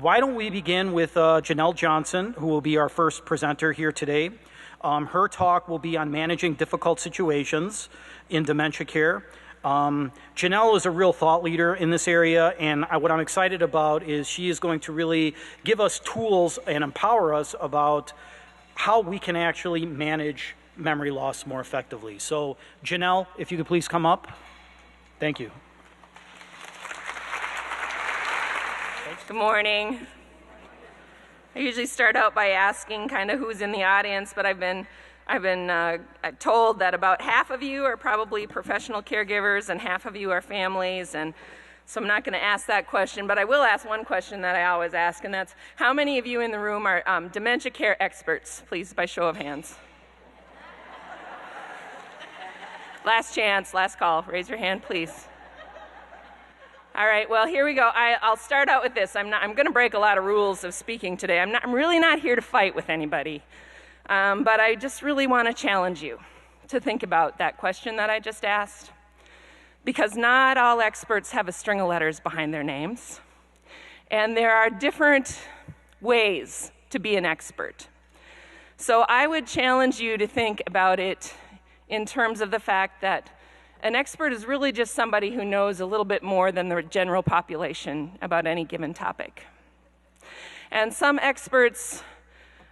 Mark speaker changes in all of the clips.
Speaker 1: why don't we begin with Janelle Johnson, who will be our first presenter here today. Her talk will be on managing difficult situations in dementia care. Janelle is a real thought leader in this area, and what I'm excited about is she is going to really give us tools and empower us about how we can actually manage memory loss more effectively. So, Janelle, if you could please come up. Thank you.
Speaker 2: Good morning. I usually start out by asking kind of who's in the audience, but I've been told that about half of you are probably professional caregivers and half of you are families, and so I'm not going to ask that question, but I will ask one question that I always ask, and that's how many of you in the room are dementia care experts? Please, by show of hands. Last chance, last call. Raise your hand, please. All right, well, here we go. I'll start out with this. I'm going to break a lot of rules of speaking today. I'm really not here to fight with anybody, but I just really want to challenge you to think about that question that I just asked, because not all experts have a string of letters behind their names, and there are different ways to be an expert. So I would challenge you to think about it in terms of the fact that an expert is really just somebody who knows a little bit more than the general population about any given topic. And some experts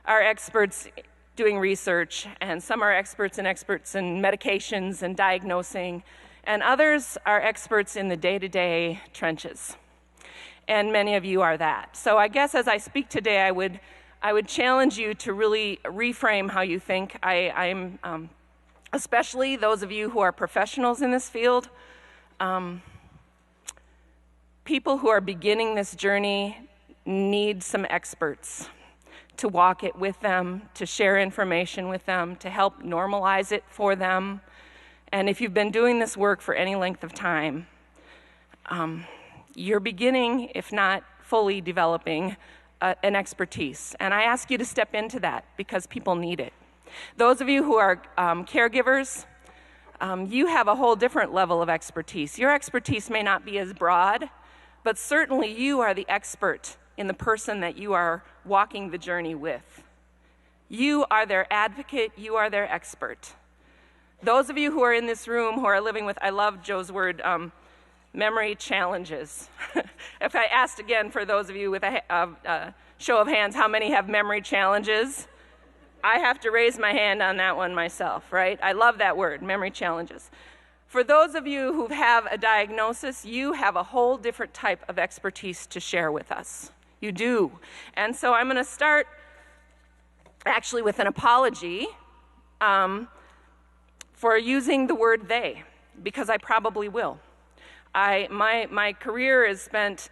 Speaker 2: are experts doing research, and some are experts in medications and diagnosing, and others are experts in the day-to-day trenches. And many of you are that. So I guess as I speak today, I would challenge you to really reframe how you think. I'm especially those of you who are professionals in this field, people who are beginning this journey need some experts to walk it with them, to share information with them, to help normalize it for them. And if you've been doing this work for any length of time, you're beginning, if not fully developing, an expertise. And I ask you to step into that because people need it. Those of you who are caregivers, you have a whole different level of expertise. Your expertise may not be as broad, but certainly you are the expert in the person that you are walking the journey with. You are their advocate, you are their expert. Those of you who are in this room who are living with, I love Joe's word, memory challenges. If I asked again for those of you with a show of hands, how many have memory challenges? I have to raise my hand on that one myself, right? I love that word, memory challenges. For those of you who have a diagnosis, you have a whole different type of expertise to share with us. You do. And so I'm going to start actually with an apology for using the word they, because I probably will. My career is spent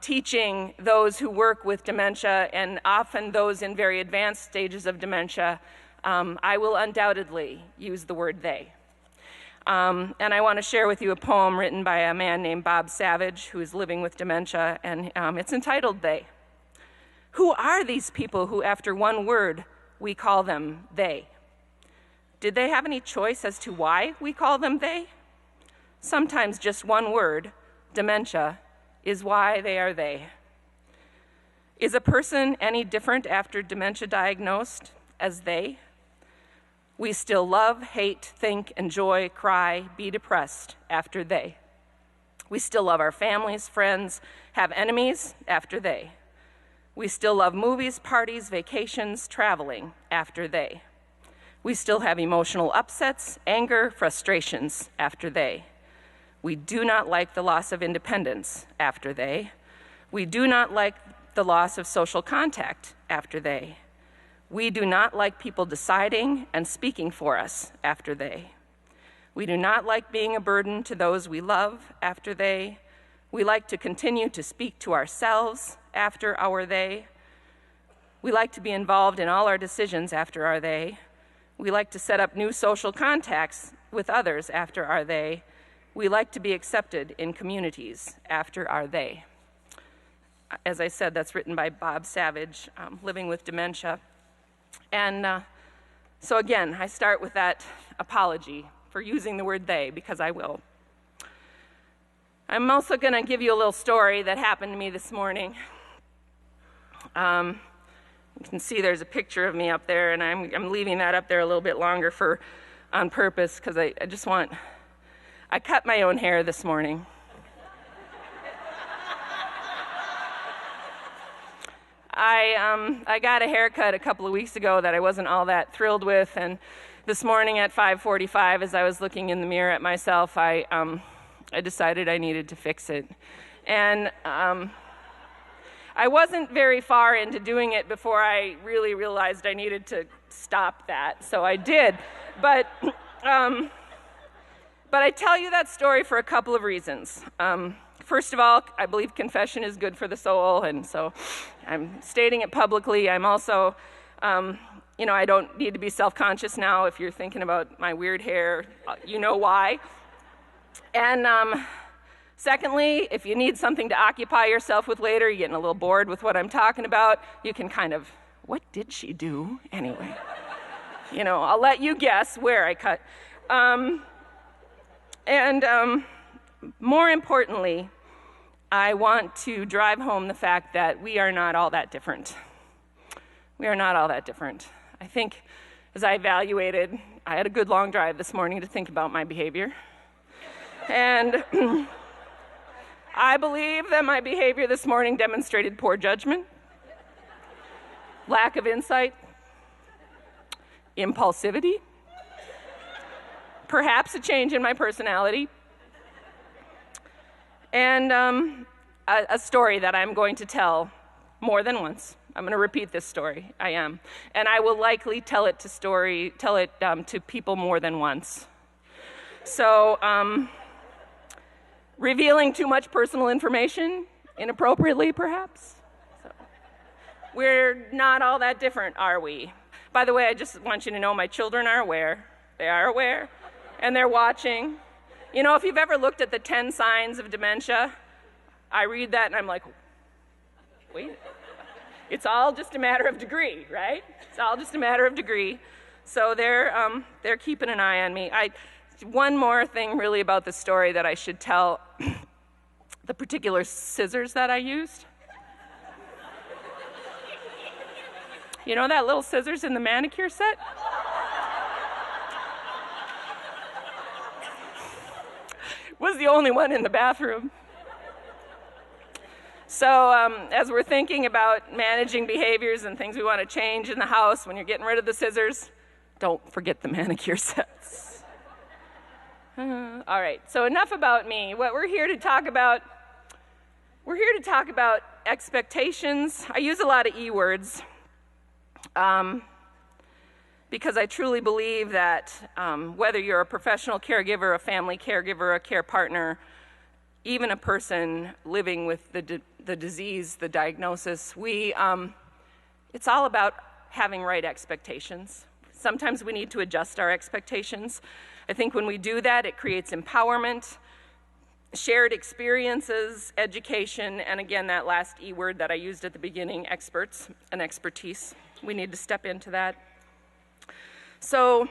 Speaker 2: teaching those who work with dementia, and often those in very advanced stages of dementia. I will undoubtedly use the word they. And I want to share with you a poem written by a man named Bob Savage, who is living with dementia, and it's entitled They. Who are these people who, after one word, we call them they? Did they have any choice as to why we call them they? Sometimes just one word, dementia, is why they are they. Is a person any different after dementia diagnosed as they? We still love, hate, think, enjoy, cry, be depressed after they. We still love our families, friends, have enemies after they. We still love movies, parties, vacations, traveling after they. We still have emotional upsets, anger, frustrations after they. We do not like the loss of independence after they. We do not like the loss of social contact after they. We do not like people deciding and speaking for us after they. We do not like being a burden to those we love after they. We like to continue to speak to ourselves after our they. We like to be involved in all our decisions after our they. We like to set up new social contacts with others after our they. We like to be accepted in communities after our they. As I said, that's written by Bob Savage, living with dementia. And so again, I start with that apology for using the word they, because I will. I'm also going to give you a little story that happened to me this morning. You can see there's a picture of me up there, and I'm leaving that up there a little bit longer on purpose, because I cut my own hair this morning. I got a haircut a couple of weeks ago that I wasn't all that thrilled with, and this morning at 5:45, as I was looking in the mirror at myself, I decided I needed to fix it. And I wasn't very far into doing it before I really realized I needed to stop that, so I did. But I tell you that story for a couple of reasons. First of all, I believe confession is good for the soul, and so I'm stating it publicly. I'm also, I don't need to be self-conscious now. If you're thinking about my weird hair, you know why. And secondly, if you need something to occupy yourself with later, you're getting a little bored with what I'm talking about, you can kind of, what did she do anyway? I'll let you guess where I cut. More importantly, I want to drive home the fact that we are not all that different. We are not all that different. I think as I evaluated, I had a good long drive this morning to think about my behavior. And I believe that my behavior this morning demonstrated poor judgment, lack of insight, impulsivity, perhaps a change in my personality, and a story that I'm going to tell more than once. I'm going to repeat this story. I am. And I will likely tell it to people more than once. So, revealing too much personal information, inappropriately perhaps. So, we're not all that different, are we? By the way, I just want you to know my children are aware. They are aware, and they're watching. If you've ever looked at the 10 signs of dementia, I read that and I'm like, wait, it's all just a matter of degree, right? It's all just a matter of degree. So they're keeping an eye on me. One more thing really about the story that I should tell, the particular scissors that I used. You know that little scissors in the manicure set? Was the only one in the bathroom. So as we're thinking about managing behaviors and things we want to change in the house, when you're getting rid of the scissors, don't forget the manicure sets. All right, so enough about me. What we're here to talk about, expectations. I use a lot of E words because I truly believe that whether you're a professional caregiver, a family caregiver, a care partner, even a person living with the disease, the diagnosis, it's all about having right expectations. Sometimes we need to adjust our expectations. I think when we do that, it creates empowerment, shared experiences, education, and again, that last E word that I used at the beginning, experts and expertise. We need to step into that. So,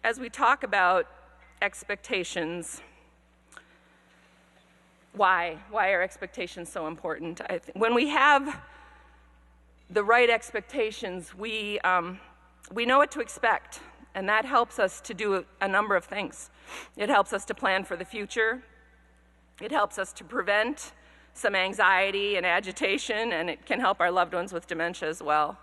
Speaker 2: as we talk about expectations, why are expectations so important? When we have the right expectations, we know what to expect, and that helps us to do a number of things. It helps us to plan for the future. It helps us to prevent some anxiety and agitation, and it can help our loved ones with dementia as well.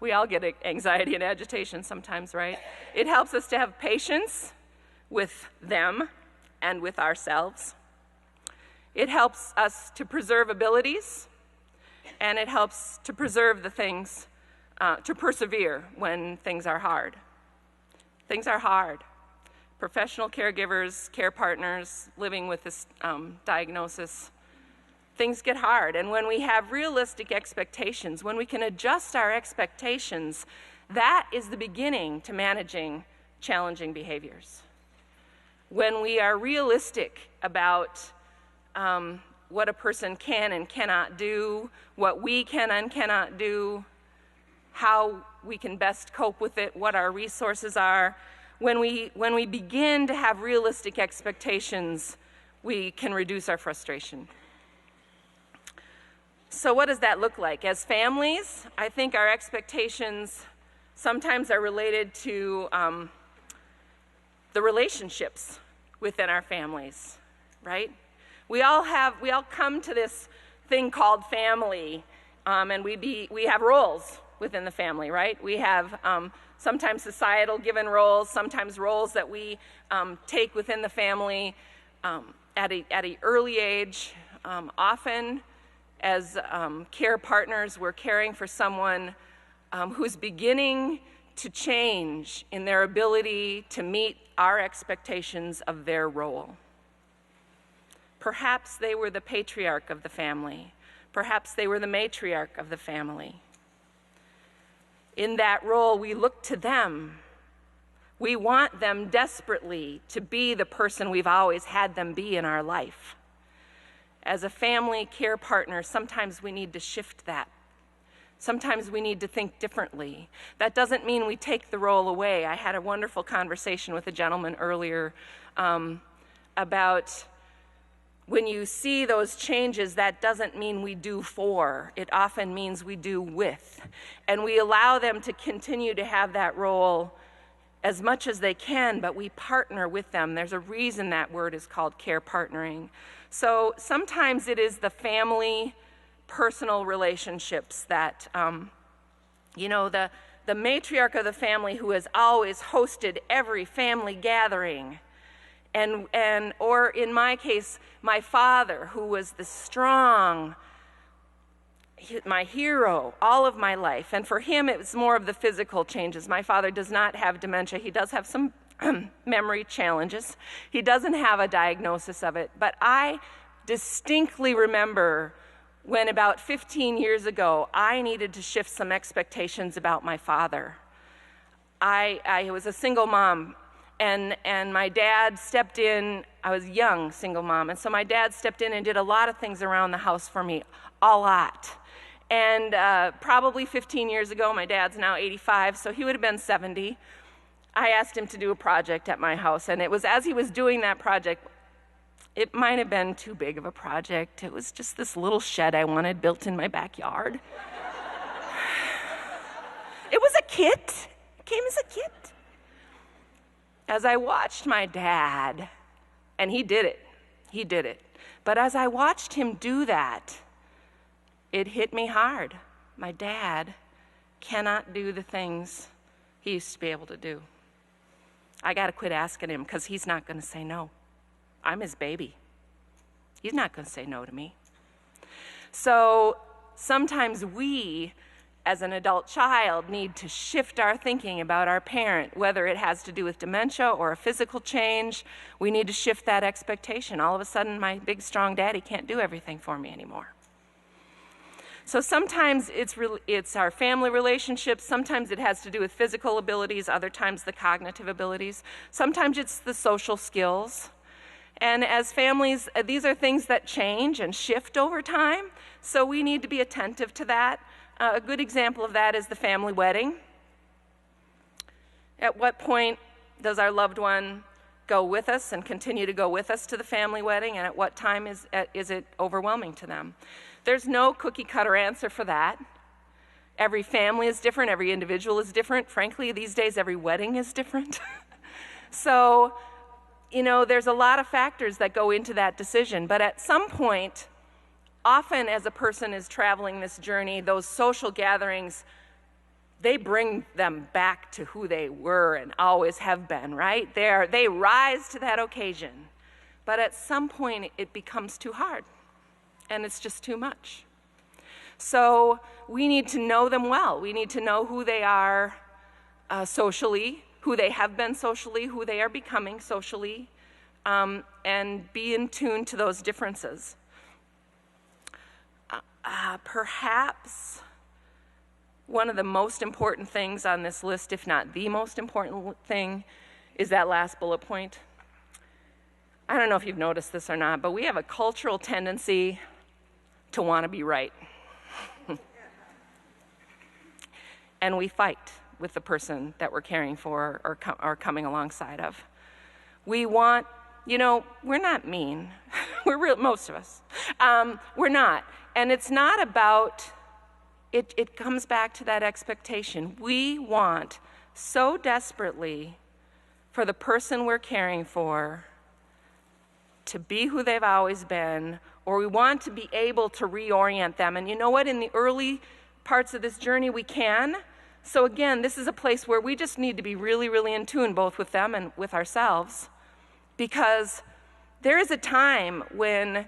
Speaker 2: We all get anxiety and agitation sometimes, right? It helps us to have patience with them and with ourselves. It helps us to preserve abilities, and it helps to preserve the things, to persevere when things are hard. Things are hard. Professional caregivers, care partners living with this diagnosis, things get hard. And when we have realistic expectations, when we can adjust our expectations, that is the beginning to managing challenging behaviors. When we are realistic about what a person can and cannot do, what we can and cannot do, how we can best cope with it, what our resources are, when we begin to have realistic expectations, we can reduce our frustration. So what does that look like? As families, I think our expectations sometimes are related to the relationships within our families, right? We all come to this thing called family, and we have roles within the family, right? We have sometimes societal given roles, sometimes roles that we take within the family at an early age. Often, as care partners, we're caring for someone who's beginning to change in their ability to meet our expectations of their role. Perhaps they were the patriarch of the family. Perhaps they were the matriarch of the family. In that role, we look to them. We want them desperately to be the person we've always had them be in our life. As a family care partner, sometimes we need to shift that. Sometimes we need to think differently. That doesn't mean we take the role away. I had a wonderful conversation with a gentleman earlier about when you see those changes, that doesn't mean we do for. It often means we do with. And we allow them to continue to have that role as much as they can, but we partner with them. There's a reason that word is called care partnering. So sometimes it is the family, personal relationships that, the matriarch of the family who has always hosted every family gathering, or in my case, my father, who was the strong, my hero all of my life. And for him, it was more of the physical changes. My father does not have dementia. He does have some memory challenges. He doesn't have a diagnosis of it. But I distinctly remember when about 15 years ago, I needed to shift some expectations about my father. I was a single mom, and my dad stepped in. I was a young single mom, and so my dad stepped in and did a lot of things around the house for me, a lot. And probably 15 years ago, my dad's now 85, so he would have been 70. I asked him to do a project at my house, and it was as he was doing that project, it might have been too big of a project. It was just this little shed I wanted built in my backyard. It was a kit. It came as a kit. As I watched my dad, and he did it. But as I watched him do that, it hit me hard. My dad cannot do the things he used to be able to do. I got to quit asking him because he's not going to say no. I'm his baby. He's not going to say no to me. So sometimes we, as an adult child, need to shift our thinking about our parent, whether it has to do with dementia or a physical change. We need to shift that expectation. All of a sudden, my big, strong daddy can't do everything for me anymore. So sometimes it's our family relationships. Sometimes it has to do with physical abilities. Other times the cognitive abilities. Sometimes it's the social skills. And as families, these are things that change and shift over time. So we need to be attentive to that. A good example of that is the family wedding. At what point does our loved one go with us and continue to go with us to the family wedding? And at what time is it overwhelming to them? There's no cookie-cutter answer for that. Every family is different. Every individual is different. Frankly, these days, every wedding is different. So, there's a lot of factors that go into that decision. But at some point, often as a person is traveling this journey, those social gatherings, they bring them back to who they were and always have been, right? They rise to that occasion. But at some point, it becomes too hard. And it's just too much. So we need to know them well. We need to know who they are socially, who they have been socially, who they are becoming socially, and be in tune to those differences. Perhaps one of the most important things on this list, if not the most important thing, is that last bullet point. I don't know if you've noticed this or not, but we have a cultural tendency to want to be right. And we fight with the person that we're caring for or coming alongside of. We want, we're not mean. Most of us. We're not. And it's not about, it comes back to that expectation. We want so desperately for the person we're caring for to be who they've always been, or we want to be able to reorient them. And you know what? In the early parts of this journey, we can. So again, this is a place where we just need to be really, really in tune, both with them and with ourselves, because there is a time when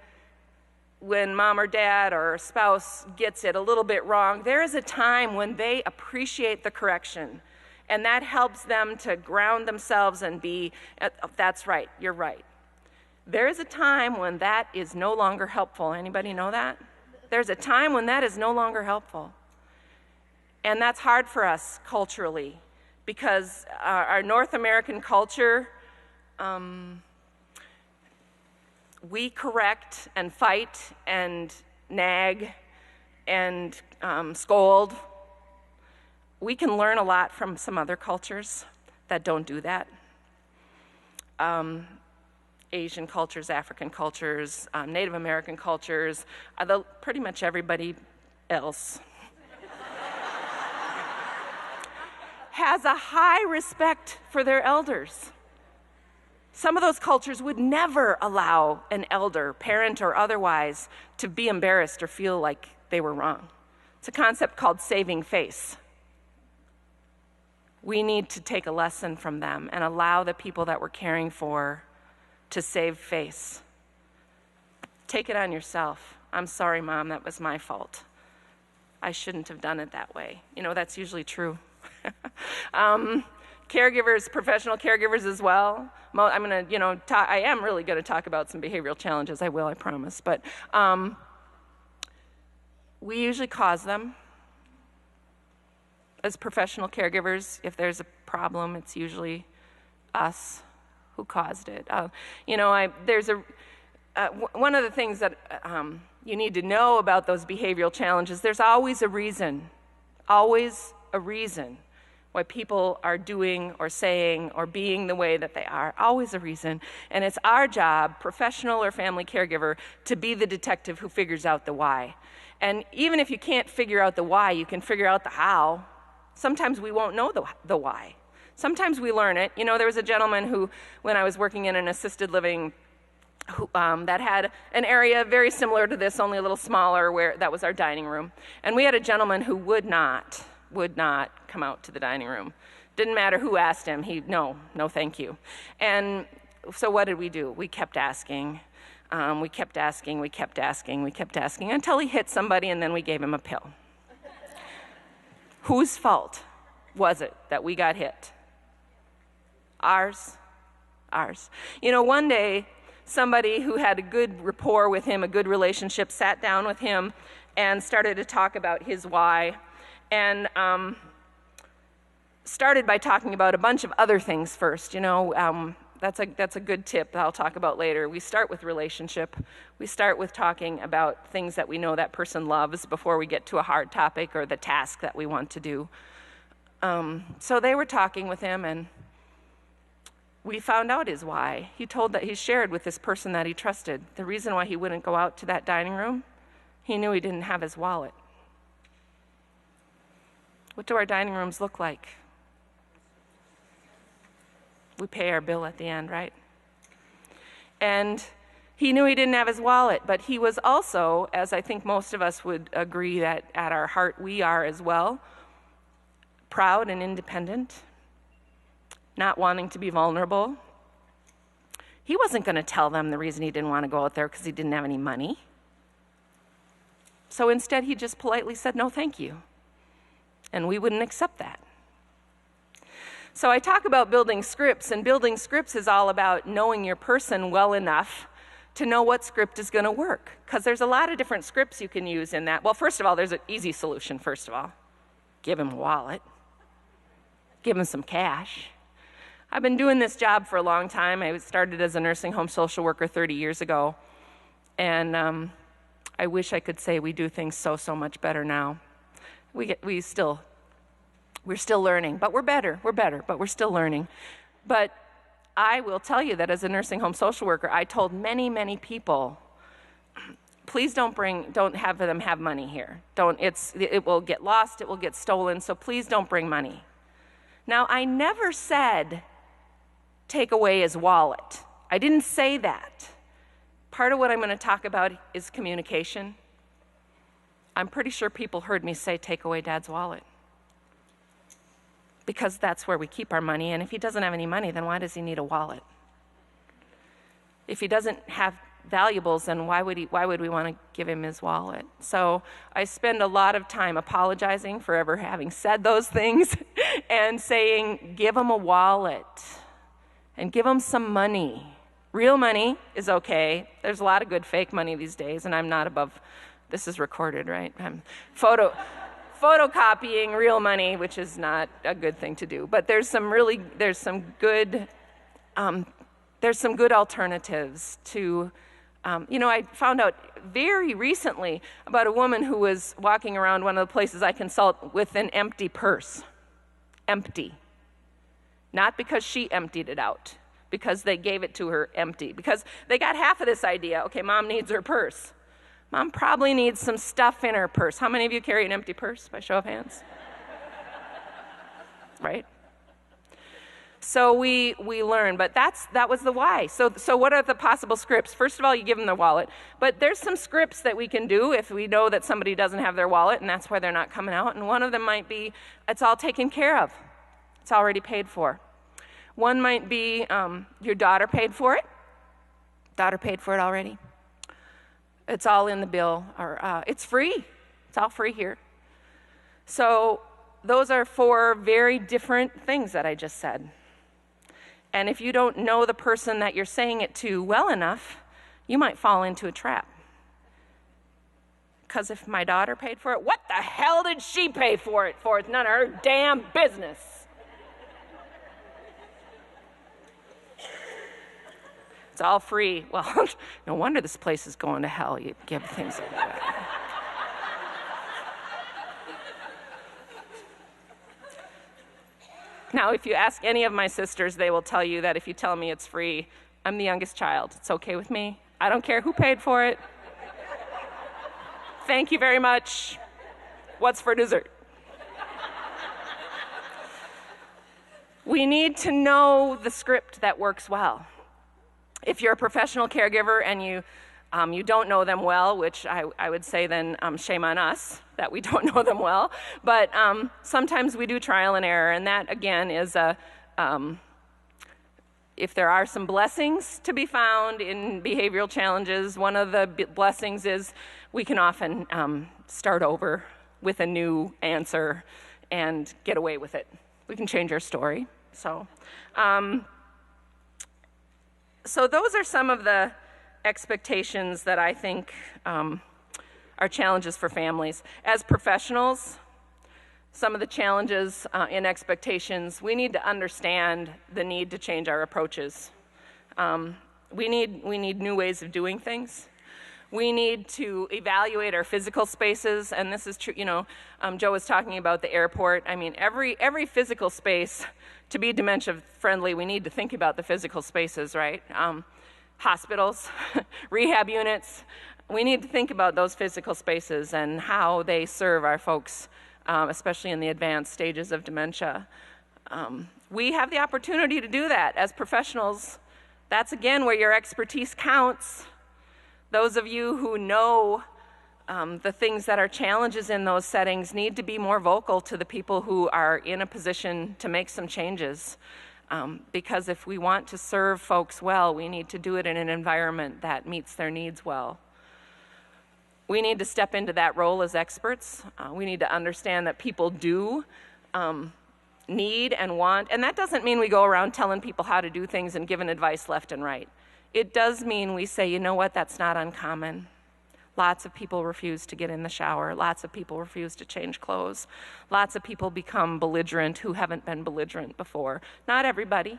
Speaker 2: mom or dad or spouse gets it a little bit wrong, there is a time when they appreciate the correction, and that helps them to ground themselves and be, that's right, you're right. There is a time when that is no longer helpful. Anybody know that? There's a time when that is no longer helpful. And that's hard for us culturally, because our North American culture, we correct and fight and nag and scold. We can learn a lot from some other cultures that don't do that. Asian cultures, African cultures, Native American cultures, pretty much everybody else has a high respect for their elders. Some of those cultures would never allow an elder, parent or otherwise, to be embarrassed or feel like they were wrong. It's a concept called saving face. We need to take a lesson from them and allow the people that we're caring for to save face. Take it on yourself. I'm sorry, Mom, that was my fault. I shouldn't have done it that way. That's usually true. Caregivers, professional caregivers as well. I'm going to, I am really going to talk about some behavioral challenges. I will, I promise. But we usually cause them. As professional caregivers, if there's a problem, it's usually us who caused it. One of the things that you need to know about those behavioral challenges, there's always a reason why people are doing or saying or being the way that they are, always a reason. And it's our job, professional or family caregiver, to be the detective who figures out the why. And even if you can't figure out the why, you can figure out the how. Sometimes we won't know the why. Sometimes we learn it. There was a gentleman who, when I was working in an assisted living, that had an area very similar to this, only a little smaller, where that was our dining room. And we had a gentleman who would not come out to the dining room. Didn't matter who asked him. No, thank you. And so what did we do? We kept asking. We kept asking until he hit somebody, and then we gave him a pill. Whose fault was it that we got hit? Ours. One day, somebody who had a good rapport with him, a good relationship, sat down with him and started to talk about his why, and started by talking about a bunch of other things first. That's a good tip that I'll talk about later. We start with relationship. We start with talking about things that we know that person loves before we get to a hard topic or the task that we want to do. So they were talking with him, and we found out his why. He shared with this person that he trusted the reason why he wouldn't go out to that dining room. He knew he didn't have his wallet. What do our dining rooms look like? We pay our bill at the end, right? And he knew he didn't have his wallet, but he was also, as I think most of us would agree that at our heart we are as well, proud and independent, not wanting to be vulnerable. He wasn't going to tell them the reason he didn't want to go out there because he didn't have any money. So instead, he just politely said, no, thank you. And we wouldn't accept that. So I talk about building scripts, and building scripts is all about knowing your person well enough to know what script is going to work, because there's a lot of different scripts you can use in that. Well, first of all, there's an easy solution, first of all. Give him a wallet. Give him some cash. I've been doing this job for a long time. I started as a nursing home social worker 30 years ago, and I wish I could say we do things so much better now. We're still learning, but we're better, but we're still learning. But I will tell you that as a nursing home social worker, I told many, many people, please don't have them have money here. It will get lost, it will get stolen, so please don't bring money. Now, I never said, take away his wallet. I didn't say that. Part of what I'm going to talk about is communication. I'm pretty sure people heard me say, take away Dad's wallet. Because that's where we keep our money, and if he doesn't have any money, then why does he need a wallet? If he doesn't have valuables, then why would we want to give him his wallet? So I spend a lot of time apologizing for ever having said those things and saying, give him a wallet and give him some money. Real money is okay. There's a lot of good fake money these days, and I'm not above, this is recorded, right? I'm photocopying real money, which is not a good thing to do. But there's some good alternatives to, I found out very recently about a woman who was walking around one of the places I consult with an empty purse. Empty. Not because she emptied it out, because they gave it to her empty. Because they got half of this idea, okay, Mom needs her purse. Mom probably needs some stuff in her purse. How many of you carry an empty purse, by show of hands? Right? So we learn, but that was the why. So what are the possible scripts? First of all, you give them the wallet. But there's some scripts that we can do if we know that somebody doesn't have their wallet, and that's why they're not coming out. And one of them might be, it's all taken care of. It's already paid for. One might be, your daughter paid for it. Daughter paid for it already. It's all in the bill, or it's free. It's all free here. So those are 4 very different things that I just said. And if you don't know the person that you're saying it to well enough, you might fall into a trap. Because if my daughter paid for it, what the hell did she pay for it for? It's none of her damn business. It's all free. Well, no wonder this place is going to hell. You give things like that. Now, if you ask any of my sisters, they will tell you that if you tell me it's free, I'm the youngest child. It's okay with me. I don't care who paid for it. Thank you very much. What's for dessert? We need to know the script that works well. If you're a professional caregiver and you don't know them well, which I would say then shame on us that we don't know them well, but sometimes we do trial and error, and that again is if there are some blessings to be found in behavioral challenges, one of the blessings is we can often start over with a new answer and get away with it. We can change our story. So those are some of the expectations that I think are challenges for families. As professionals, some of the challenges in expectations, we need to understand the need to change our approaches. We need new ways of doing things. We need to evaluate our physical spaces, and this is true. Joe was talking about the airport. I mean, every physical space, to be dementia friendly, we need to think about the physical spaces, right? Hospitals, rehab units. We need to think about those physical spaces and how they serve our folks, especially in the advanced stages of dementia. We have the opportunity to do that as professionals. That's again where your expertise counts. Those of you who know the things that are challenges in those settings need to be more vocal to the people who are in a position to make some changes. Because if we want to serve folks well, we need to do it in an environment that meets their needs well. We need to step into that role as experts. We need to understand that people do need and want, and that doesn't mean we go around telling people how to do things and giving advice left and right. It does mean we say, you know what, that's not uncommon. Lots of people refuse to get in the shower. Lots of people refuse to change clothes. Lots of people become belligerent who haven't been belligerent before. Not everybody.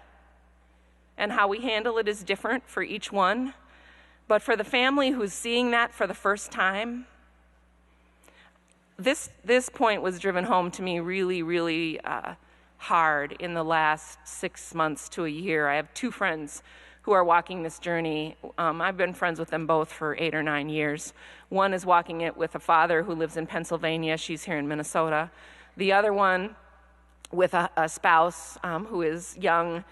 Speaker 2: And how we handle it is different for each one. But for the family who's seeing that for the first time, this point was driven home to me really, really hard in the last 6 months to a year. I have 2 friends who are walking this journey. I've been friends with them both for 8 or 9 years. One is walking it with a father who lives in Pennsylvania. She's here in Minnesota. The other one with a spouse who is young,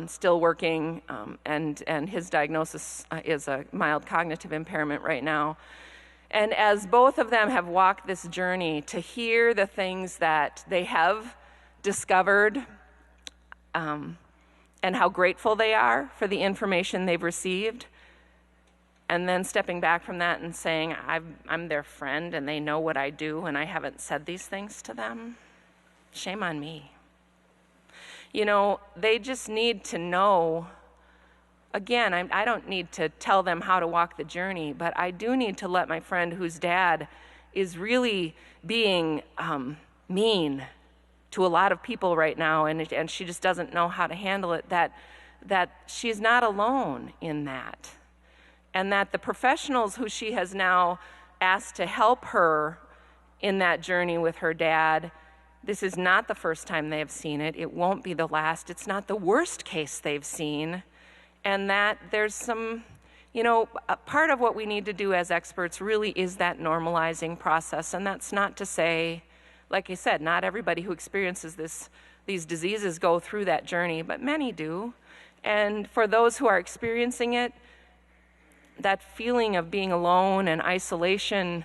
Speaker 2: still working, and his diagnosis is a mild cognitive impairment right now. And as both of them have walked this journey, to hear the things that they have discovered, and how grateful they are for the information they've received, and then stepping back from that and saying, I'm their friend and they know what I do and I haven't said these things to them, shame on me. You know, they just need to know, again, I don't need to tell them how to walk the journey, but I do need to let my friend whose dad is really being mean to a lot of people right now, and she just doesn't know how to handle it, that she's not alone in that. And that the professionals who she has now asked to help her in that journey with her dad, this is not the first time they have seen it. It won't be the last. It's not the worst case they've seen. And that there's some, you know, a part of what we need to do as experts really is that normalizing process. And that's not to say, like I said, not everybody who experiences these diseases go through that journey, but many do. And for those who are experiencing it, that feeling of being alone and isolation,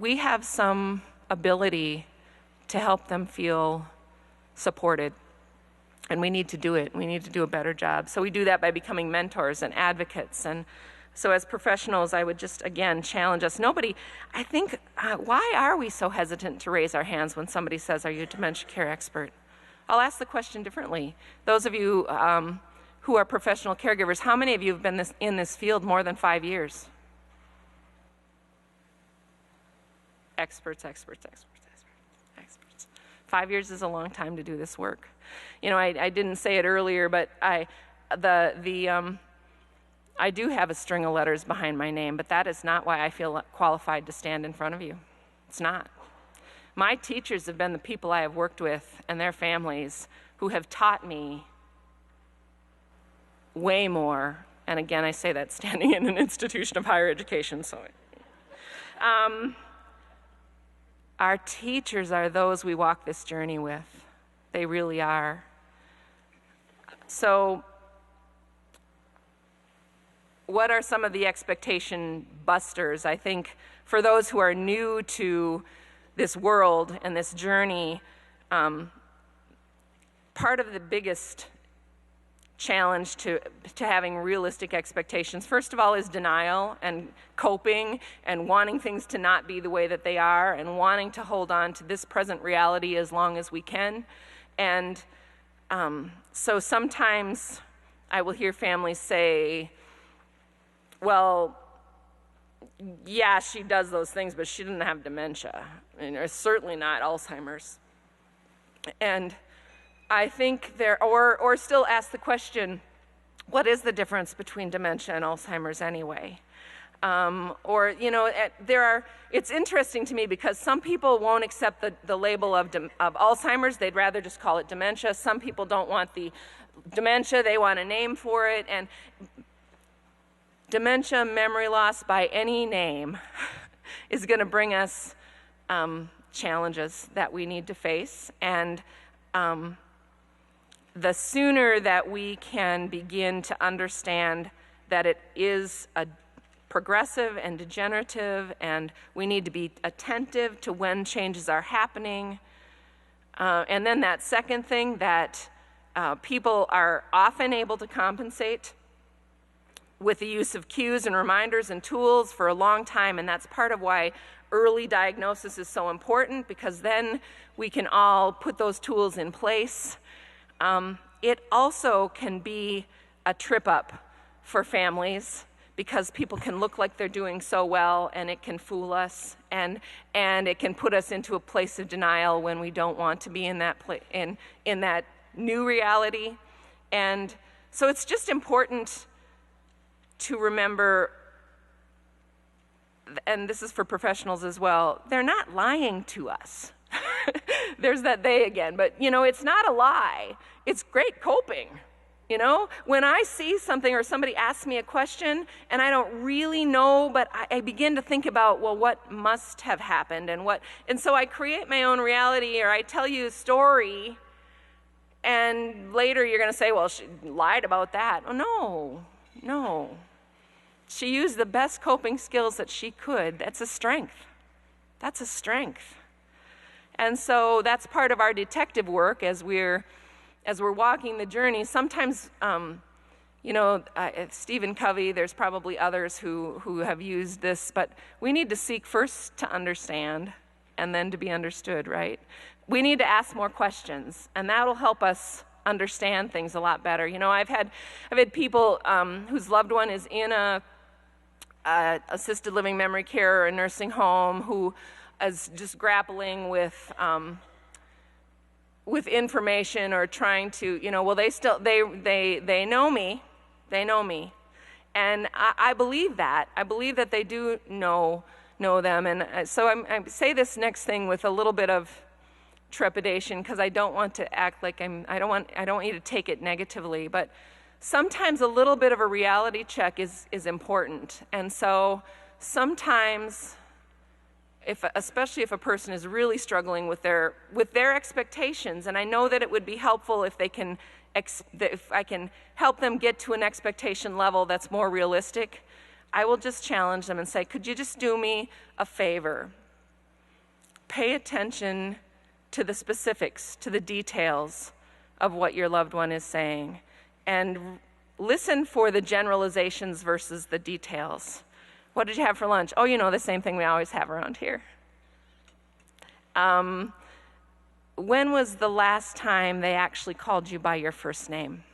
Speaker 2: we have some ability to help them feel supported. And we need to do it. We need to do a better job. So we do that by becoming mentors and advocates. And so as professionals, I would just, again, challenge us. I think, why are we so hesitant to raise our hands when somebody says, are you a dementia care expert? I'll ask the question differently. Those of you who are professional caregivers, how many of you have been in this field more than 5 years? Experts. 5 years is a long time to do this work. You know, I didn't say it earlier, but I do have a string of letters behind my name, but that is not why I feel qualified to stand in front of you. It's not. My teachers have been the people I have worked with and their families who have taught me way more. And again, I say that standing in an institution of higher education. So, our teachers are those we walk this journey with. They really are. So, what are some of the expectation busters? I think for those who are new to this world and this journey, part of the biggest challenge to having realistic expectations, first of all, is denial and coping and wanting things to not be the way that they are and wanting to hold on to this present reality as long as we can. And so sometimes I will hear families say, well, yeah, she does those things, but she didn't have dementia, and it's certainly not Alzheimer's. And I think or still ask the question, what is the difference between dementia and Alzheimer's anyway? Or, you know, it's interesting to me because some people won't accept the label of Alzheimer's. They'd rather just call it dementia. Some people don't want the dementia. They want a name for it. And dementia, memory loss by any name, is going to bring us challenges that we need to face. And the sooner that we can begin to understand that it is a progressive and degenerative, and we need to be attentive to when changes are happening. And then that second thing, that people are often able to compensate with the use of cues and reminders and tools for a long time, and that's part of why early diagnosis is so important, because then we can all put those tools in place. It also can be a trip up for families, because people can look like they're doing so well, and it can fool us, and it can put us into a place of denial when we don't want to be in that in that new reality. And so it's just important to remember, and this is for professionals as well, they're not lying to us. There's that they again. But, it's not a lie. It's great coping. When I see something or somebody asks me a question and I don't really know, but I begin to think about, well, what must have happened and so I create my own reality, or I tell you a story, and later you're going to say, well, she lied about that. Oh, no. She used the best coping skills that she could. That's a strength. And so that's part of our detective work as we're walking the journey. Sometimes, Stephen Covey, there's probably others who have used this, but we need to seek first to understand and then to be understood, right? We need to ask more questions, and that'll help us understand things a lot better. I've had people whose loved one is in a assisted living memory care or a nursing home who is just grappling with information or trying to, well, they know me, and I believe that. I believe that they do know them, and so I say this next thing with a little bit of trepidation because I don't want to act like I don't want you to take it negatively, but sometimes a little bit of a reality check is important, and so sometimes, especially if a person is really struggling with their expectations, and I know that it would be helpful if if I can help them get to an expectation level that's more realistic, I will just challenge them and say, could you just do me a favor? Pay attention to the specifics, to the details of what your loved one is saying, and listen for the generalizations versus the details. What did you have for lunch? Oh, the same thing we always have around here. When was the last time they actually called you by your first name?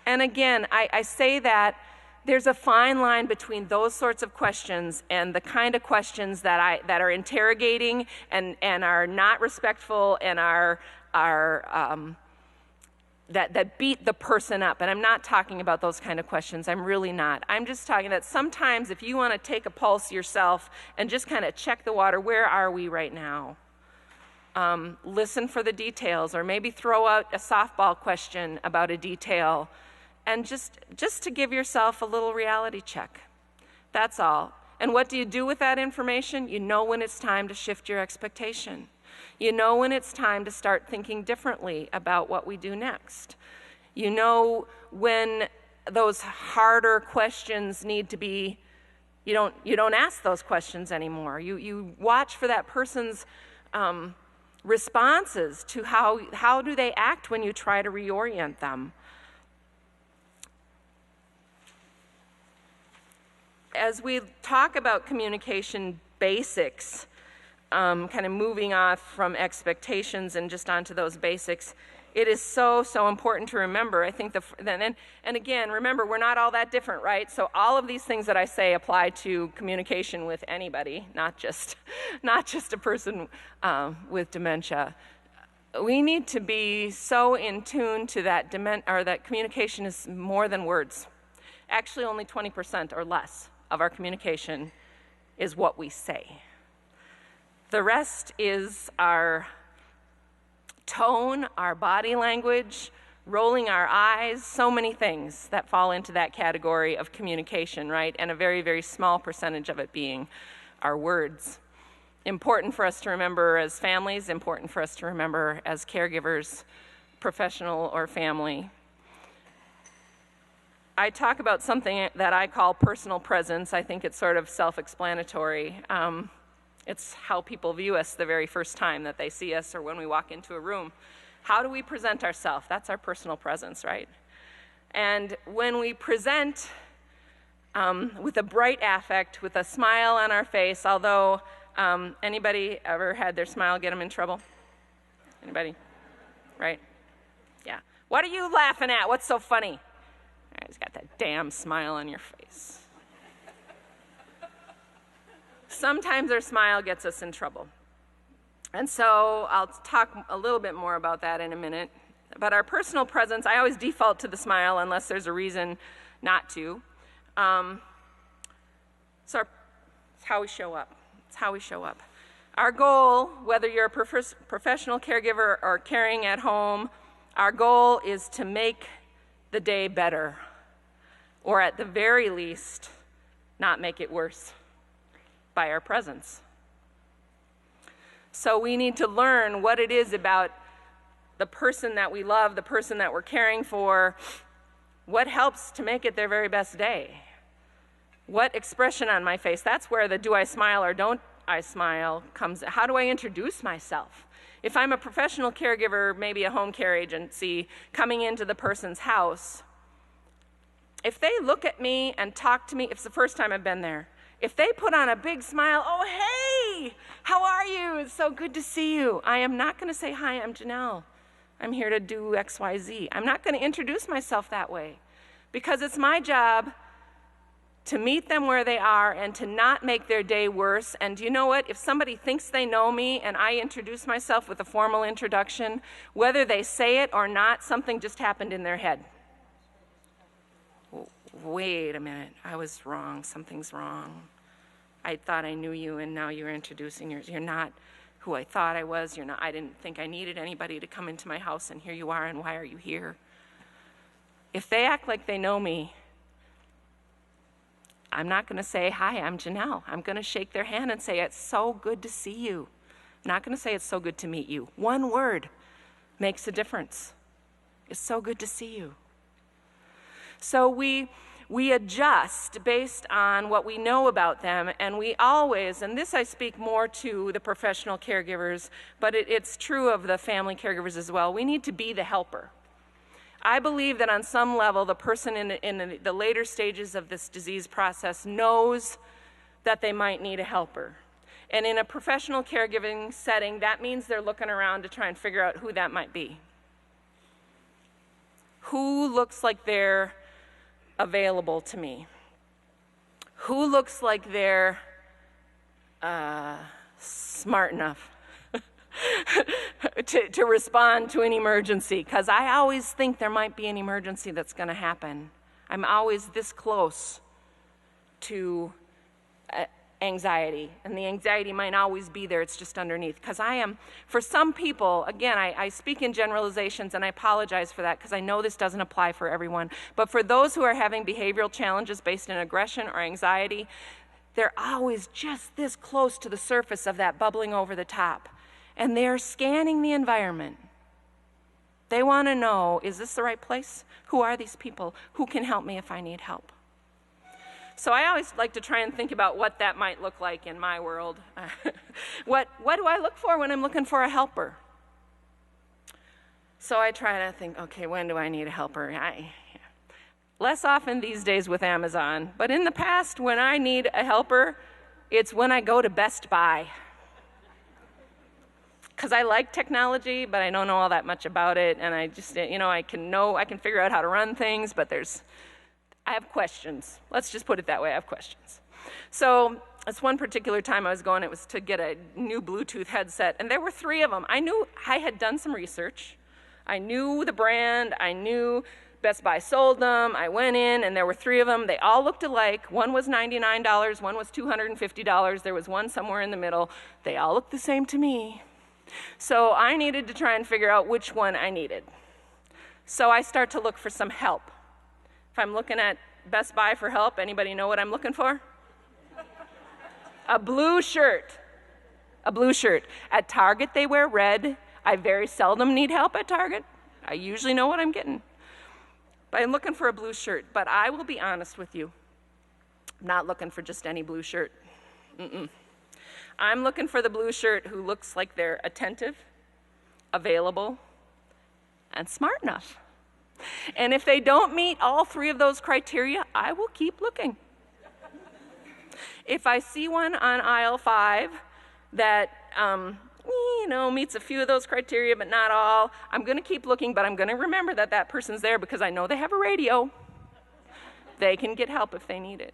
Speaker 2: And again, I say that there's a fine line between those sorts of questions and the kind of questions that are interrogating and are not respectful and that beat the person up. And I'm not talking about those kind of questions. I'm really not. I'm just talking that sometimes if you want to take a pulse yourself and just kind of check the water, where are we right now? Listen for the details, or maybe throw out a softball question about a detail, and just to give yourself a little reality check. That's all. And what do you do with that information? You know when it's time to shift your expectation. You know when it's time to start thinking differently about what we do next. You know when those harder questions need to be, you don't ask those questions anymore. You watch for that person's responses to how do they act when you try to reorient them. As we talk about communication basics, kind of moving off from expectations and just onto those basics, it is so important to remember. I think and again, remember, we're not all that different, right? So all of these things that I say apply to communication with anybody, not just a person with dementia. We need to be so in tune to that that communication is more than words. Actually, only 20% or less of our communication is what we say. The rest is our tone, our body language, rolling our eyes, so many things that fall into that category of communication, right? And a very, very small percentage of it being our words. Important for us to remember as families, important for us to remember as caregivers, professional or family. I talk about something that I call personal presence. I think it's sort of self-explanatory. It's how people view us the very first time that they see us or when we walk into a room. How do we present ourselves? That's our personal presence, right? And when we present with a bright affect, with a smile on our face, although anybody ever had their smile get them in trouble? Anybody? Right? Yeah. What are you laughing at? What's so funny? He's got that damn smile on your face. Sometimes our smile gets us in trouble. And so I'll talk a little bit more about that in a minute. But our personal presence, I always default to the smile unless there's a reason not to. So it's how we show up. It's how we show up. Our goal, whether you're a professional caregiver or caring at home, our goal is to make the day better, or at the very least, not make it worse by our presence. So we need to learn what it is about the person that we love, the person that we're caring for, what helps to make it their very best day. What expression on my face? That's where the do I smile or don't I smile comes. How do I introduce myself? If I'm a professional caregiver, maybe a home care agency, coming into the person's house, if they look at me and talk to me, if it's the first time I've been there, if they put on a big smile, oh, hey, how are you? It's so good to see you. I am not going to say, hi, I'm Janelle. I'm here to do X, Y, Z. I'm not going to introduce myself that way because it's my job to meet them where they are and to not make their day worse. And do you know what? If somebody thinks they know me and I introduce myself with a formal introduction, whether they say it or not, something just happened in their head. Wait a minute, I was wrong, something's wrong. I thought I knew you and now you're introducing yours. You're not who I thought I was. You're not. I didn't think I needed anybody to come into my house and here you are and why are you here? If they act like they know me, I'm not going to say, hi, I'm Janelle. I'm going to shake their hand and say, it's so good to see you. I'm not going to say it's so good to meet you. One word makes a difference. It's so good to see you. So we adjust based on what we know about them, and we always, and this I speak more to the professional caregivers, but it's true of the family caregivers as well, we need to be the helper. I believe that on some level, the person in the later stages of this disease process knows that they might need a helper. And in a professional caregiving setting, that means they're looking around to try and figure out who that might be. Who looks like they're available to me? Who looks like they're smart enough to respond to an emergency? Because I always think there might be an emergency that's going to happen. I'm always this close to anxiety, and the anxiety might always be there, it's just underneath. Because I am, for some people, again, I speak in generalizations, and I apologize for that because I know this doesn't apply for everyone, but for those who are having behavioral challenges based in aggression or anxiety, they're always just this close to the surface of that bubbling over the top, and they're scanning the environment. They want to know, is this the right place? Who are these people? Who can help me if I need help? So I always like to try and think about what that might look like in my world. What do I look for when I'm looking for a helper? So I try to think, okay, when do I need a helper? Less often these days with Amazon, but in the past when I need a helper, it's when I go to Best Buy. Because I like technology, but I don't know all that much about it, and I just, I can figure out how to run things, but I have questions. Let's just put it that way, I have questions. So this one particular time I was going, it was to get a new Bluetooth headset, and there were 3 of them. I knew I had done some research. I knew the brand. I knew Best Buy sold them. I went in, and there were 3 of them. They all looked alike. One was $99, one was $250. There was one somewhere in the middle. They all looked the same to me. So I needed to try and figure out which one I needed. So I start to look for some help. If I'm looking at Best Buy for help, anybody know what I'm looking for? A blue shirt. A blue shirt. At Target, they wear red. I very seldom need help at Target. I usually know what I'm getting. But I'm looking for a blue shirt. But I will be honest with you. I'm not looking for just any blue shirt. I'm looking for the blue shirt who looks like they're attentive, available, and smart enough. And if they don't meet all 3 of those criteria, I will keep looking. If I see one on aisle 5 that meets a few of those criteria but not all, I'm going to keep looking, but I'm going to remember that that person's there because I know they have a radio. They can get help if they need it.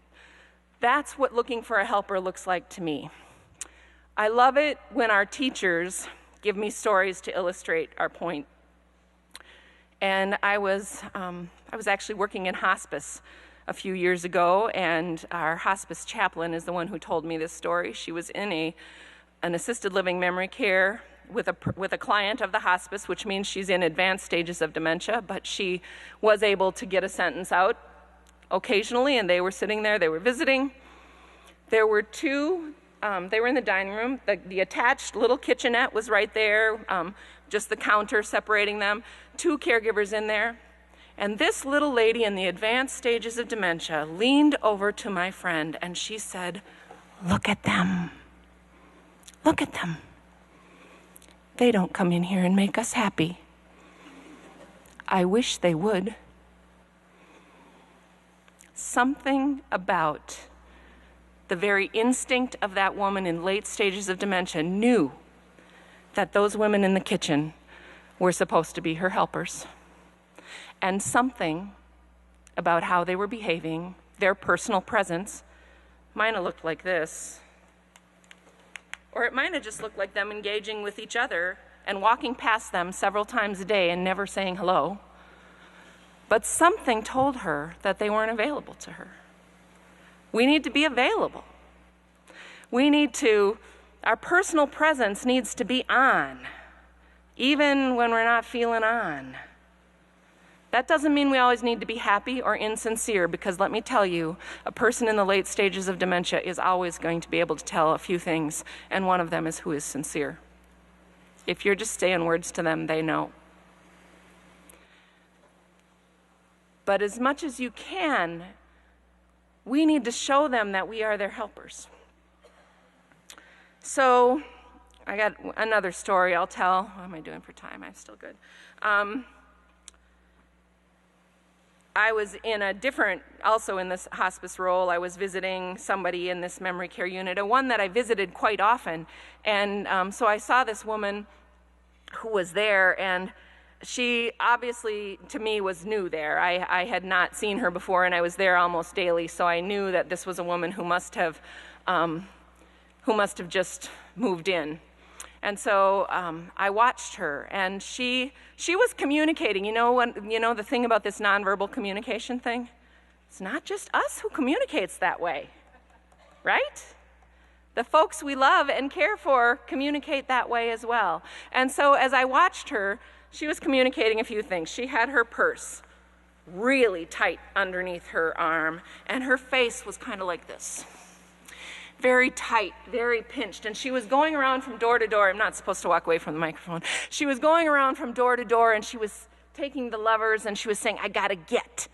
Speaker 2: That's what looking for a helper looks like to me. I love it when our teachers give me stories to illustrate our point. And I was actually working in hospice a few years ago, and our hospice chaplain is the one who told me this story. She was in an assisted living memory care with a client of the hospice, which means she's in advanced stages of dementia, but she was able to get a sentence out occasionally, and they were sitting there, they were visiting. There were two, they were in the dining room. The attached little kitchenette was right there, just the counter separating them. Two caregivers in there. And this little lady in the advanced stages of dementia leaned over to my friend and she said, "Look at them. Look at them. They don't come in here and make us happy. I wish they would." Something about the very instinct of that woman in late stages of dementia knew that those women in the kitchen were supposed to be her helpers. And something about how they were behaving, their personal presence, might have looked like this. Or it might have just looked like them engaging with each other and walking past them several times a day and never saying hello. But something told her that they weren't available to her. We need to be available. Our personal presence needs to be on, even when we're not feeling on. That doesn't mean we always need to be happy or insincere, because let me tell you, a person in the late stages of dementia is always going to be able to tell a few things, and one of them is who is sincere. If you're just saying words to them, they know. But as much as you can, we need to show them that we are their helpers. So, I got another story I'll tell. What am I doing for time? I'm still good. I was in a different, also in this hospice role, I was visiting somebody in this memory care unit, and one that I visited quite often. And so I saw this woman who was there, and she obviously, to me, was new there. I had not seen her before, and I was there almost daily, so I knew that this was a woman who must have just moved in. And so I watched her, and she was communicating. You know the thing about this nonverbal communication thing? It's not just us who communicates that way, right? The folks we love and care for communicate that way as well. And so as I watched her, she was communicating a few things. She had her purse really tight underneath her arm, and her face was kind of like this. Very tight, very pinched, and she was going around from door to door. I'm not supposed to walk away from the microphone. She was going around from door to door, and she was taking the levers, and she was saying, I gotta get.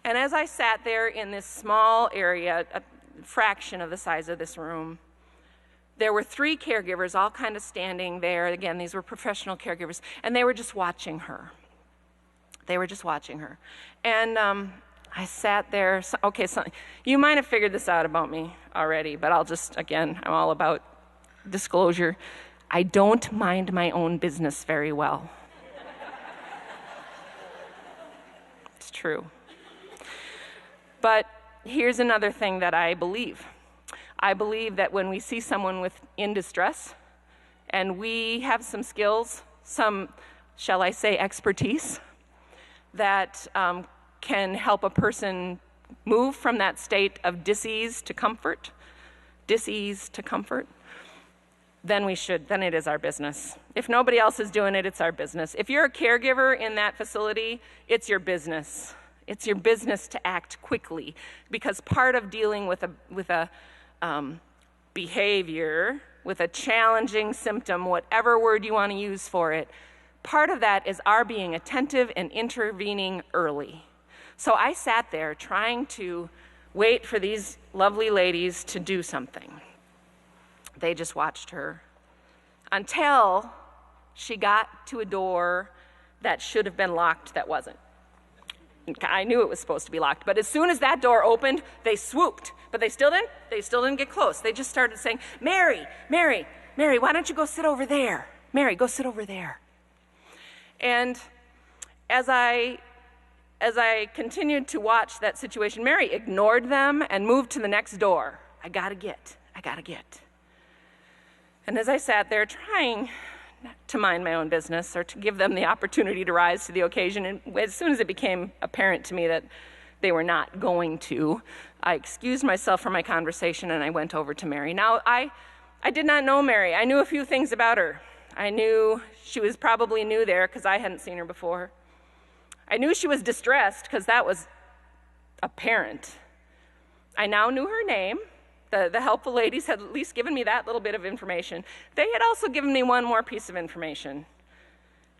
Speaker 2: And as I sat there in this small area, a fraction of the size of this room, there were 3 caregivers all kind of standing there. Again, these were professional caregivers, and they were just watching her. And I sat there. Okay, so you might have figured this out about me already, but I'll just, again, I'm all about disclosure. I don't mind my own business very well. It's true. But here's another thing that I believe. I believe that when we see someone in distress, and we have some skills, some, shall I say, expertise, that can help a person move from that state of dis-ease to comfort, then it is our business. If nobody else is doing it, it's our business. If you're a caregiver in that facility, it's your business. It's your business to act quickly, because part of dealing with a behavior, with a challenging symptom, whatever word you want to use for it, part of that is our being attentive and intervening early. So I sat there trying to wait for these lovely ladies to do something. They just watched her until she got to a door that should have been locked that wasn't. I knew it was supposed to be locked, but as soon as that door opened, they swooped. But they still didn't get close. They just started saying, Mary, why don't you go sit over there? Mary, go sit over there. And as I continued to watch that situation, Mary ignored them and moved to the next door. I gotta get. And as I sat there trying to mind my own business or to give them the opportunity to rise to the occasion, and as soon as it became apparent to me that they were not going to. I excused myself from my conversation and I went over to Mary. Now, I did not know Mary. I knew a few things about her. I knew she was probably new there because I hadn't seen her before. I knew she was distressed because that was apparent. I now knew her name. The helpful ladies had at least given me that little bit of information. They had also given me one more piece of information.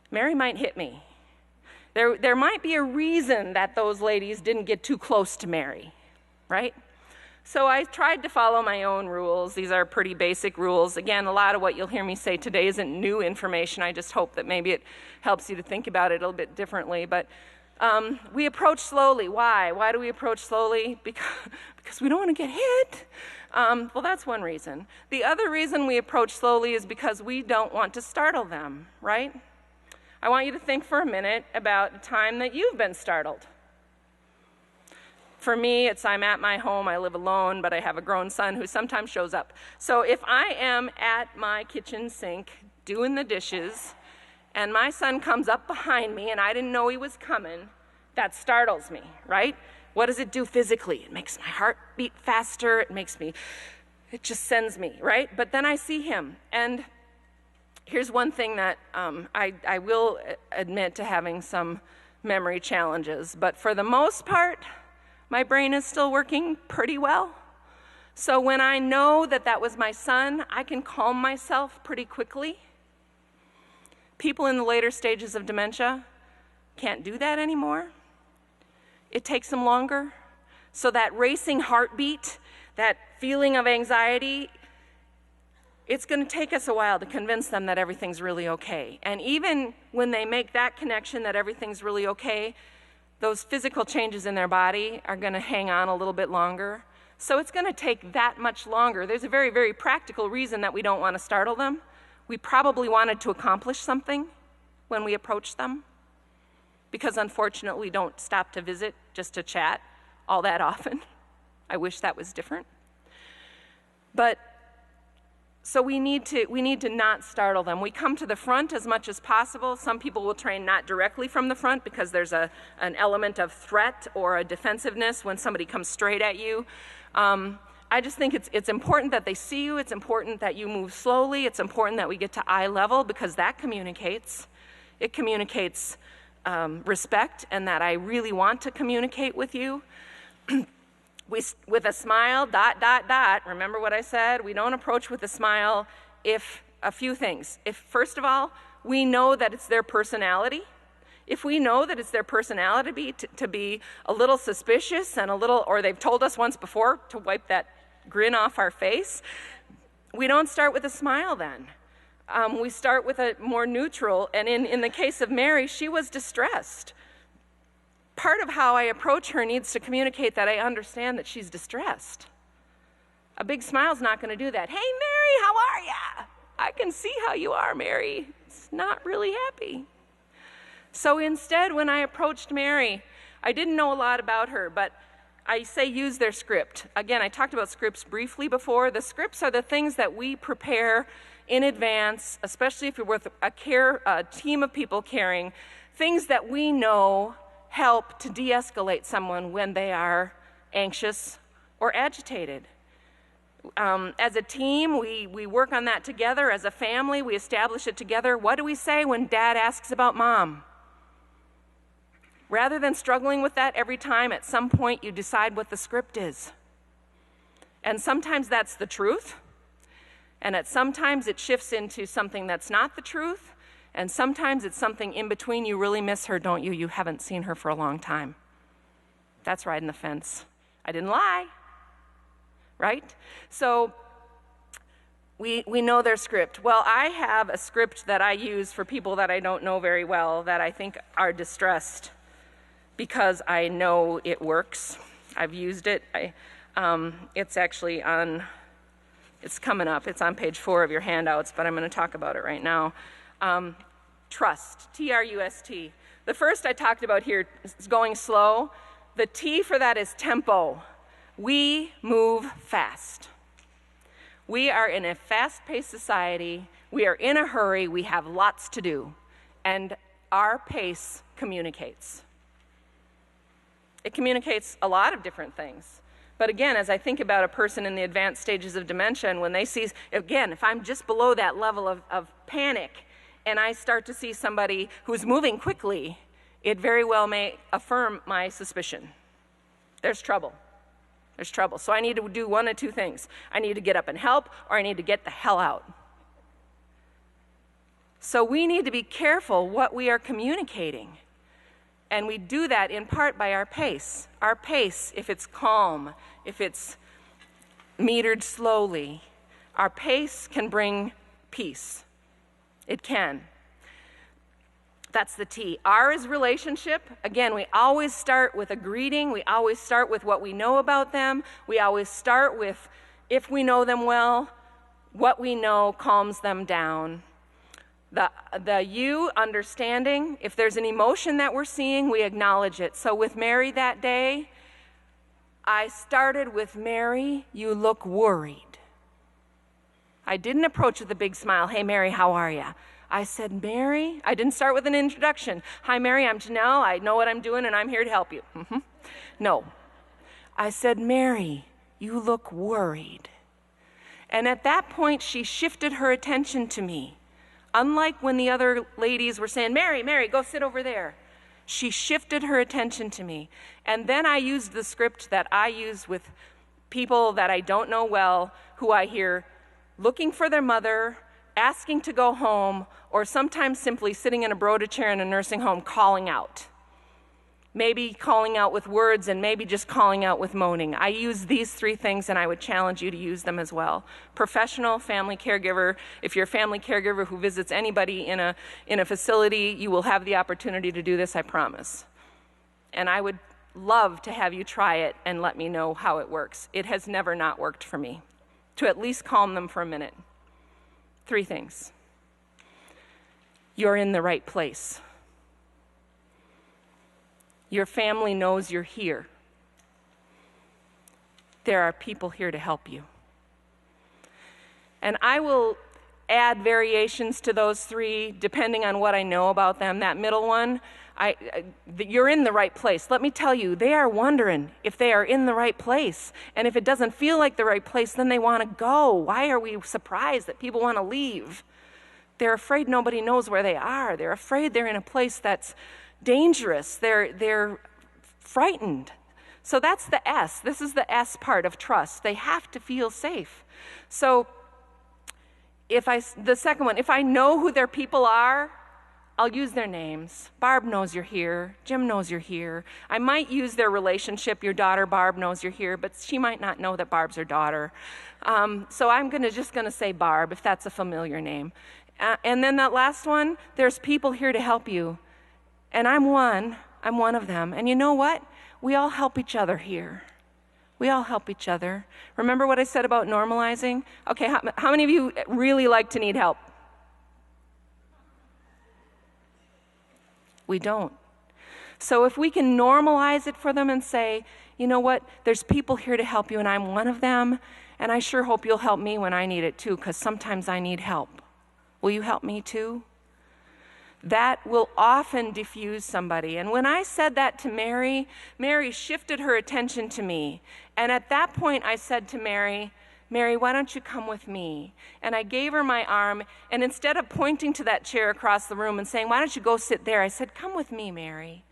Speaker 2: Mary might hit me. There might be a reason that those ladies didn't get too close to Mary, right? So I tried to follow my own rules. These are pretty basic rules. Again, a lot of what you'll hear me say today isn't new information. I just hope that maybe it helps you to think about it a little bit differently. But we approach slowly. Why? Why do we approach slowly? Because we don't want to get hit. Well, that's one reason. The other reason we approach slowly is because we don't want to startle them, right? I want you to think for a minute about a time that you've been startled. For me, I'm at my home. I live alone, but I have a grown son who sometimes shows up. So if I am at my kitchen sink doing the dishes, and my son comes up behind me and I didn't know he was coming, that startles me, right? What does it do physically? It makes my heart beat faster. It just sends me, right? But then I see him. And here's one thing that I will admit to having some memory challenges. But for the most part, my brain is still working pretty well. So when I know that that was my son, I can calm myself pretty quickly. People in the later stages of dementia can't do that anymore. It takes them longer. So that racing heartbeat, that feeling of anxiety, it's going to take us a while to convince them that everything's really okay. And even when they make that connection that everything's really okay, those physical changes in their body are going to hang on a little bit longer. So it's going to take that much longer. There's a very, very practical reason that we don't want to startle them. We probably wanted to accomplish something when we approach them, because unfortunately we don't stop to visit just to chat all that often. I wish that was different. But so we need to not startle them. We come to the front as much as possible. Some people will train not directly from the front because there's an element of threat or a defensiveness when somebody comes straight at you. I just think it's important that they see you. It's important that you move slowly. It's important that we get to eye level because that communicates. It communicates respect and that I really want to communicate with you. With a smile, ... Remember what I said? We don't approach with a smile if a few things. If, first of all, we know that it's their personality. If we know that it's their personality to be a little suspicious and or they've told us once before to wipe that grin off our face, we don't start with a smile then. We start with a more neutral, and in the case of Mary, she was distressed. Part of how I approach her needs to communicate that I understand that she's distressed. A big smile's not going to do that. Hey, Mary, how are ya? I can see how you are, Mary. It's not really happy. So instead, when I approached Mary, I didn't know a lot about her, but I say use their script. Again, I talked about scripts briefly before. The scripts are the things that we prepare in advance, especially if you're with a team of people caring, things that we know help to de-escalate someone when they are anxious or agitated. As a team, we work on that together. As a family, we establish it together. What do we say when Dad asks about Mom? Rather than struggling with that every time, at some point you decide what the script is. And sometimes that's the truth, and sometimes it shifts into something that's not the truth, and sometimes it's something in between. You really miss her, don't you? You haven't seen her for a long time. That's riding the fence. I didn't lie, right? So we know their script. Well, I have a script that I use for people that I don't know very well that I think are distressed because I know it works. I've used it. It's actually it's coming up. It's on page 4 of your handouts, but I'm going to talk about it right now. Trust, T-R-U-S-T. The first I talked about here is going slow. The T for that is tempo. We move fast. We are in a fast-paced society. We are in a hurry. We have lots to do. And our pace communicates. It communicates a lot of different things. But again, as I think about a person in the advanced stages of dementia, and when they see, again, if I'm just below that level of panic, and I start to see somebody who's moving quickly, it very well may affirm my suspicion. There's trouble. There's trouble. So I need to do one of two things. I need to get up and help, or I need to get the hell out. So we need to be careful what we are communicating. And we do that in part by our pace. Our pace, if it's calm, if it's metered slowly, our pace can bring peace. It can. That's the T. R is relationship. Again, we always start with a greeting. We always start with what we know about them. We always start with, if we know them well, what we know calms them down. The U, understanding. If there's an emotion that we're seeing, we acknowledge it. So with Mary that day, I started with, Mary, you look worried. I didn't approach with a big smile. Hey, Mary, how are you? I said, Mary, I didn't start with an introduction. Hi, Mary, I'm Janelle. I know what I'm doing, and I'm here to help you. No. I said, Mary, you look worried. And at that point, she shifted her attention to me. Unlike when the other ladies were saying, Mary, Mary, go sit over there. She shifted her attention to me. And then I used the script that I use with people that I don't know well, who I hear looking for their mother, asking to go home, or sometimes simply sitting in a Broda chair in a nursing home calling out. Maybe calling out with words, and maybe just calling out with moaning. I use these three things, and I would challenge you to use them as well. Professional, family caregiver. If you're a family caregiver who visits anybody in a facility, you will have the opportunity to do this, I promise. And I would love to have you try it and let me know how it works. It has never not worked for me. To at least calm them for a minute. Three things. You're in the right place. Your family knows you're here. There are people here to help you. And I will add variations to those three depending on what I know about them. That middle one, you're in the right place. Let me tell you, they are wondering if they are in the right place. And if it doesn't feel like the right place, then they want to go. Why are we surprised that people want to leave? They're afraid nobody knows where they are. They're afraid they're in a place that's dangerous. They're frightened. So that's the S. This is the S part of trust. They have to feel safe. So the second one, if I know who their people are, I'll use their names. Barb knows you're here. Jim knows you're here. I might use their relationship. Your daughter Barb knows you're here, but she might not know that Barb's her daughter. So I'm just going to say Barb, if that's a familiar name. And then that last one, there's people here to help you. And I'm one of them. And you know what? We all help each other here. We all help each other. Remember what I said about normalizing? Okay, how many of you really like to need help? We don't. So if we can normalize it for them and say, you know what, there's people here to help you and I'm one of them, and I sure hope you'll help me when I need it too, because sometimes I need help. Will you help me too? That will often diffuse somebody. And when I said that to Mary, Mary shifted her attention to me. And at that point I said to Mary, Mary, why don't you come with me? And I gave her my arm, and instead of pointing to that chair across the room and saying, why don't you go sit there, I said, come with me, Mary.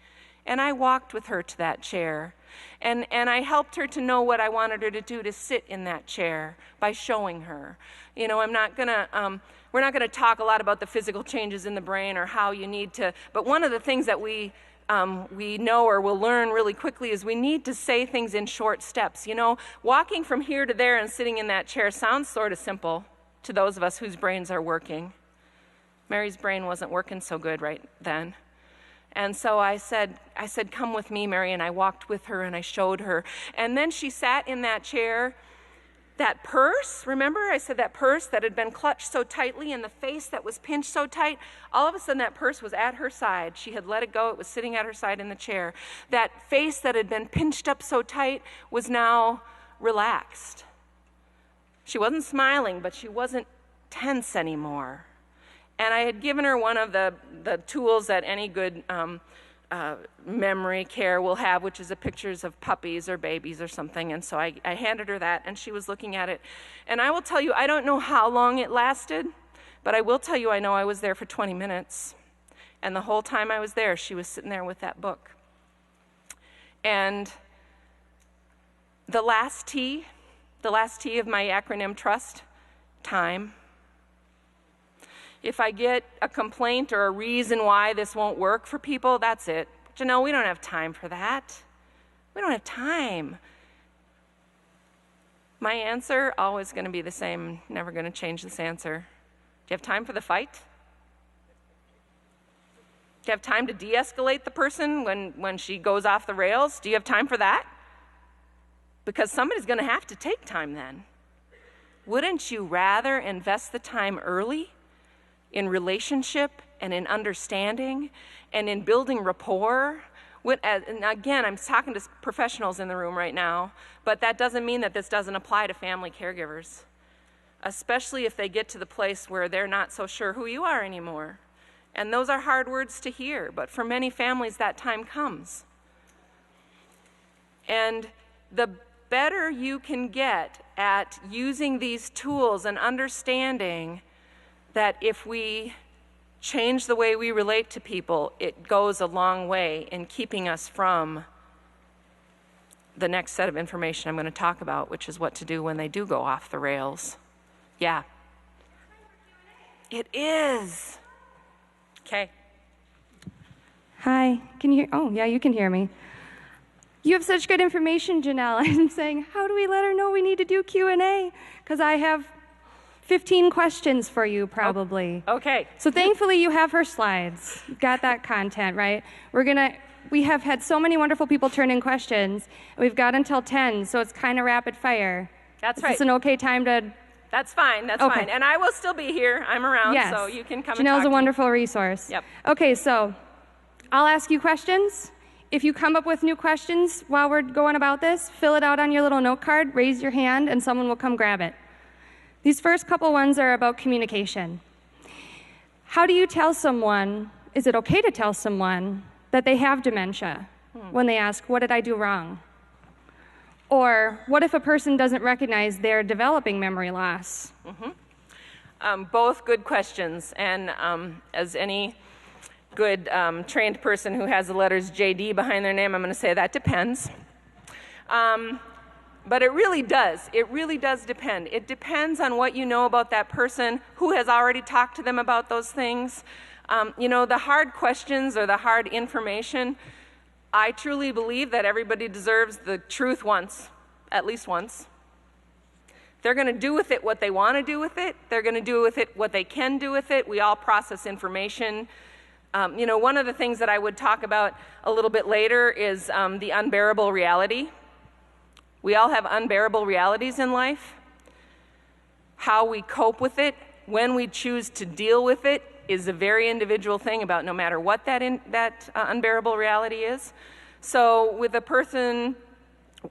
Speaker 2: And I walked with her to that chair. And I helped her to know what I wanted her to do, to sit in that chair by showing her. You know, we're not going to talk a lot about the physical changes in the brain or how you need to, but one of the things that we know or will learn really quickly is we need to say things in short steps. You know, walking from here to there and sitting in that chair sounds sort of simple to those of us whose brains are working. Mary's brain wasn't working so good right then. And so I said, come with me, Mary, and I walked with her and I showed her. And then she sat in that chair. That purse, remember I said that purse that had been clutched so tightly and the face that was pinched so tight, all of a sudden that purse was at her side. She had let it go. It was sitting at her side in the chair. That face that had been pinched up so tight was now relaxed. She wasn't smiling, but she wasn't tense anymore. And I had given her one of the tools that any good memory care will have, which is pictures of puppies or babies or something. And so I handed her that, and she was looking at it. And I will tell you, I don't know how long it lasted, but I will tell you, I know I was there for 20 minutes. And the whole time I was there, she was sitting there with that book. And the last T of my acronym TRUST, time. If I get a complaint or a reason why this won't work for people, that's it. Janelle, we don't have time for that. We don't have time. My answer, always going to be the same, never going to change this answer. Do you have time for the fight? Do you have time to de-escalate the person when she goes off the rails? Do you have time for that? Because somebody's going to have to take time then. Wouldn't you rather invest the time early in relationship and in understanding and in building rapport? And again, I'm talking to professionals in the room right now, but that doesn't mean that this doesn't apply to family caregivers, especially if they get to the place where they're not so sure who you are anymore. And those are hard words to hear, but for many families that time comes. And the better you can get at using these tools and understanding that if we change the way we relate to people, it goes a long way in keeping us from the next set of information I'm going to talk about, which is what to do when they do go off the rails. Yeah. It is. Okay.
Speaker 3: Hi, can you hear? Oh, yeah, you can hear me. You have such good information, Janelle. I'm saying, how do we let her know we need to do Q&A? Because I have 15 questions for you, probably.
Speaker 2: Okay.
Speaker 3: So thankfully, you have her slides. You've got that content, right? We have had so many wonderful people turn in questions. We've got until 10, so it's kind of rapid fire.
Speaker 2: That's right.
Speaker 3: Is this an okay time to?
Speaker 2: That's fine. That's
Speaker 3: okay.
Speaker 2: fine. And I will still be here. I'm around,
Speaker 3: yes.
Speaker 2: so you can come
Speaker 3: Janelle's
Speaker 2: and talk
Speaker 3: a
Speaker 2: to me.
Speaker 3: wonderful resource.
Speaker 2: Yep.
Speaker 3: Okay, so I'll ask you questions. If you come up with new questions while we're going about this, fill it out on your little note card, raise your hand, and someone will come grab it. These first couple ones are about communication. How do you tell someone, is it okay to tell someone that they have dementia when they ask, what did I do wrong? Or what if a person doesn't recognize they're developing memory loss?
Speaker 2: Both good questions, and as any good trained person who has the letters JD behind their name, I'm going to say that depends. But it really does. It really does depend. It depends on what you know about that person, who has already talked to them about those things. The hard questions or the hard information, I truly believe that everybody deserves the truth once, at least once. They're going to do with it what they want to do with it. They're going to do with it what they can do with it. We all process information. One of the things that I would talk about a little bit later is the unbearable reality. We all have unbearable realities in life. How we cope with it, when we choose to deal with it, is a very individual thing about no matter what that unbearable reality is. So with a person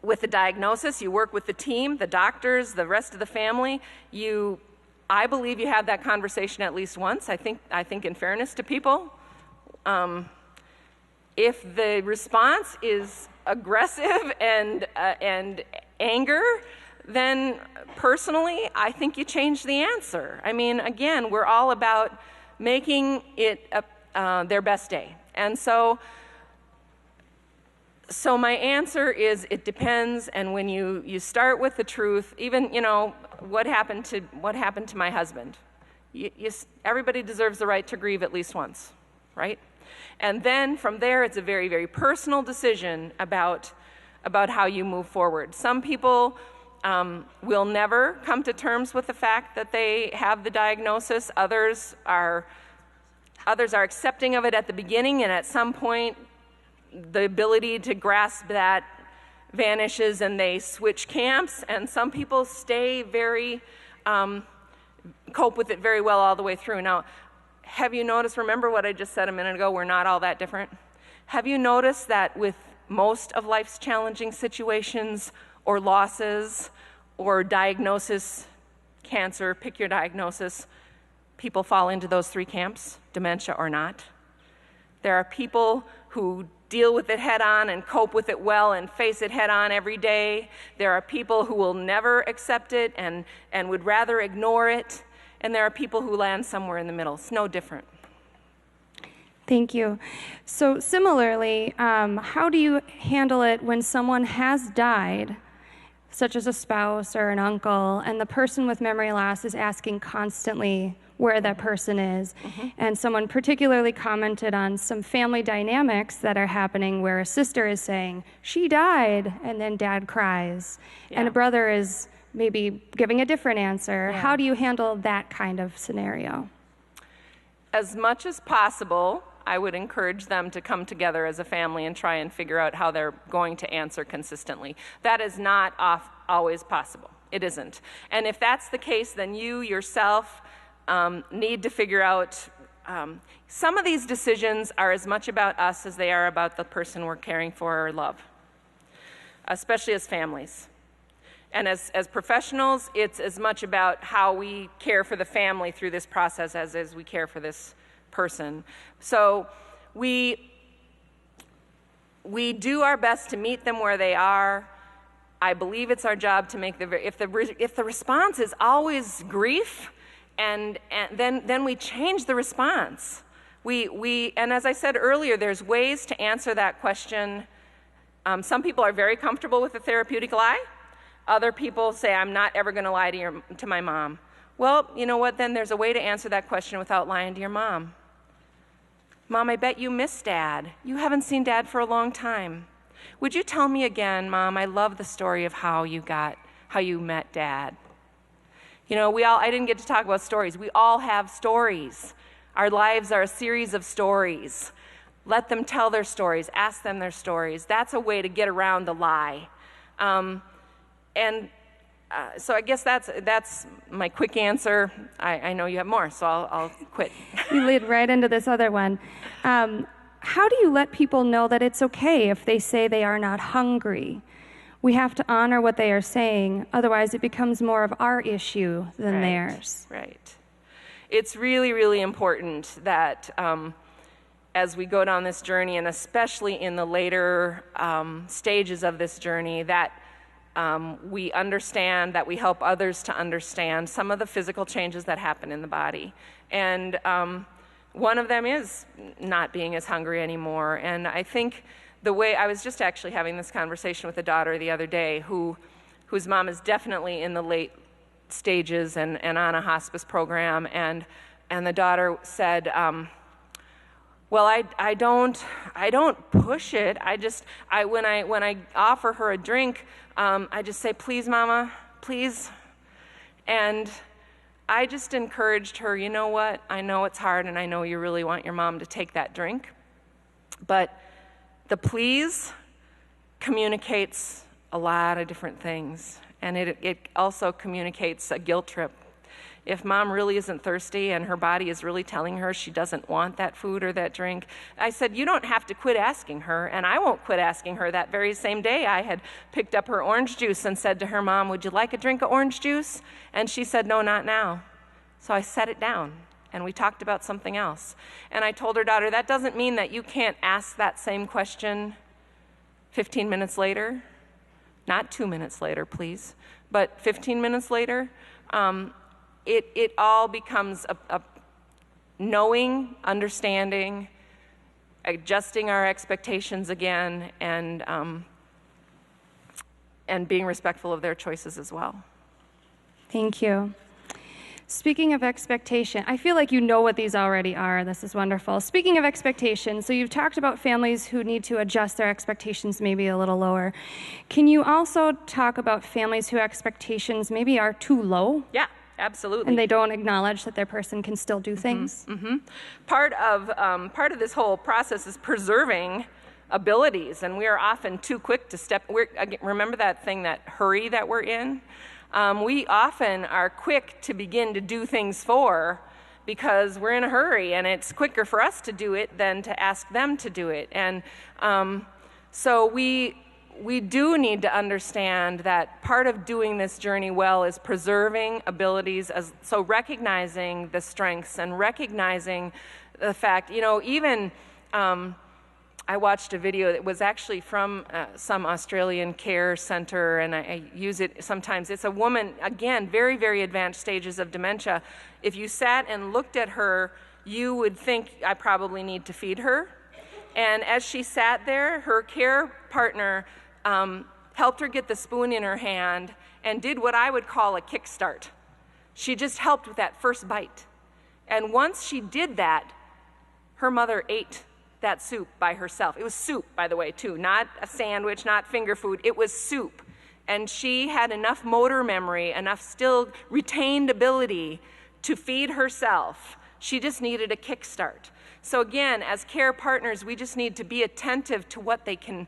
Speaker 2: with a diagnosis, you work with the team, the doctors, the rest of the family. I believe you have that conversation at least once. I think in fairness to people. If the response is aggressive and anger, then personally, I think you change the answer. I mean, again, we're all about making it their best day. And so my answer is it depends, and when you start with the truth, even, what happened to my husband. Everybody deserves the right to grieve at least once, right? And then from there, it's a very, very personal decision about how you move forward. Some people will never come to terms with the fact that they have the diagnosis. Others are accepting of it at the beginning, and at some point, the ability to grasp that vanishes and they switch camps. And some people stay cope with it very well all the way through. Now, have you noticed, remember what I just said a minute ago, we're not all that different? Have you noticed that with most of life's challenging situations or losses or diagnosis, cancer, pick your diagnosis, people fall into those three camps, dementia or not? There are people who deal with it head on and cope with it well and face it head on every day. There are people who will never accept it and would rather ignore it. And there are people who land somewhere in the middle. It's no different.
Speaker 3: Thank you. So similarly, how do you handle it when someone has died, such as a spouse or an uncle, and the person with memory loss is asking constantly where that person is? And someone particularly commented on some family dynamics that are happening where a sister is saying, she died, and then dad cries. And a brother is maybe giving a different answer. How do you handle that kind of scenario?
Speaker 2: As much as possible, I would encourage them to come together as a family and try and figure out how they're going to answer consistently. That is not always possible. It isn't. And if that's the case, then you yourself need to figure out, some of these decisions are as much about us as they are about the person we're caring for or love, especially as families. And as professionals, it's as much about how we care for the family through this process as we care for this person. So we do our best to meet them where they are. I believe it's our job to make if the response is always grief, and then we change the response. And as I said earlier, there's ways to answer that question. Some people are very comfortable with the therapeutic lie. Other people say, I'm not ever going to lie to my mom. Well, you know what? Then there's a way to answer that question without lying to your mom. Mom, I bet you miss Dad. You haven't seen Dad for a long time. Would you tell me again, Mom? I love the story of how you met Dad. You know, I didn't get to talk about stories. We all have stories. Our lives are a series of stories. Let them tell their stories. Ask them their stories. That's a way to get around the lie. So I guess that's my quick answer. I know you have more, so I'll quit.
Speaker 3: You lead right into this other one. How do you let people know that it's okay if they say they are not hungry? We have to honor what they are saying, otherwise it becomes more of our issue than theirs.
Speaker 2: Right. It's really, really important that as we go down this journey, and especially in the later stages of this journey, that we understand, that we help others to understand some of the physical changes that happen in the body. And one of them is not being as hungry anymore. And I think the way, I was just actually having this conversation with a daughter the other day whose mom is definitely in the late stages and on a hospice program. And the daughter said, well, I don't push it. When I offer her a drink, I just say, please, Mama, please. And I just encouraged her, you know what? I know it's hard, and I know you really want your mom to take that drink. But the please communicates a lot of different things. And it also communicates a guilt trip. If Mom really isn't thirsty and her body is really telling her she doesn't want that food or that drink, I said, you don't have to quit asking her, and I won't quit asking her. That very same day, I had picked up her orange juice and said to her, Mom, would you like a drink of orange juice? And she said, no, not now. So I set it down, and we talked about something else. And I told her daughter, that doesn't mean that you can't ask that same question 15 minutes later. Not 2 minutes later, please, but 15 minutes later. It all becomes a knowing, understanding, adjusting our expectations again, and being respectful of their choices as well.
Speaker 3: Thank you. Speaking of expectation, I feel like you know what these already are. This is wonderful. Speaking of expectations, so you've talked about families who need to adjust their expectations maybe a little lower. Can you also talk about families whose expectations maybe are too low?
Speaker 2: Yeah. Absolutely.
Speaker 3: And they don't acknowledge that their person can still do things?
Speaker 2: Mm-hmm. Part of this whole process is preserving abilities, and we are often too quick to remember that thing, that hurry that we're in? We often are quick to begin to do things because we're in a hurry, and it's quicker for us to do it than to ask them to do it. And so we do need to understand that part of doing this journey well is preserving abilities, so recognizing the strengths and recognizing the fact, even I I watched a video that was actually from some Australian care center, and I use it sometimes. It's a woman, again, very, very advanced stages of dementia. If you sat and looked at her, you would think, I probably need to feed her. And as she sat there, her care partner helped her get the spoon in her hand and did what I would call a kickstart. She just helped with that first bite. And once she did that, her mother ate that soup by herself. It was soup, by the way, too, not a sandwich, not finger food. It was soup. And she had enough motor memory, enough still retained ability to feed herself. She just needed a kickstart. So again, as care partners, we just need to be attentive to what they can.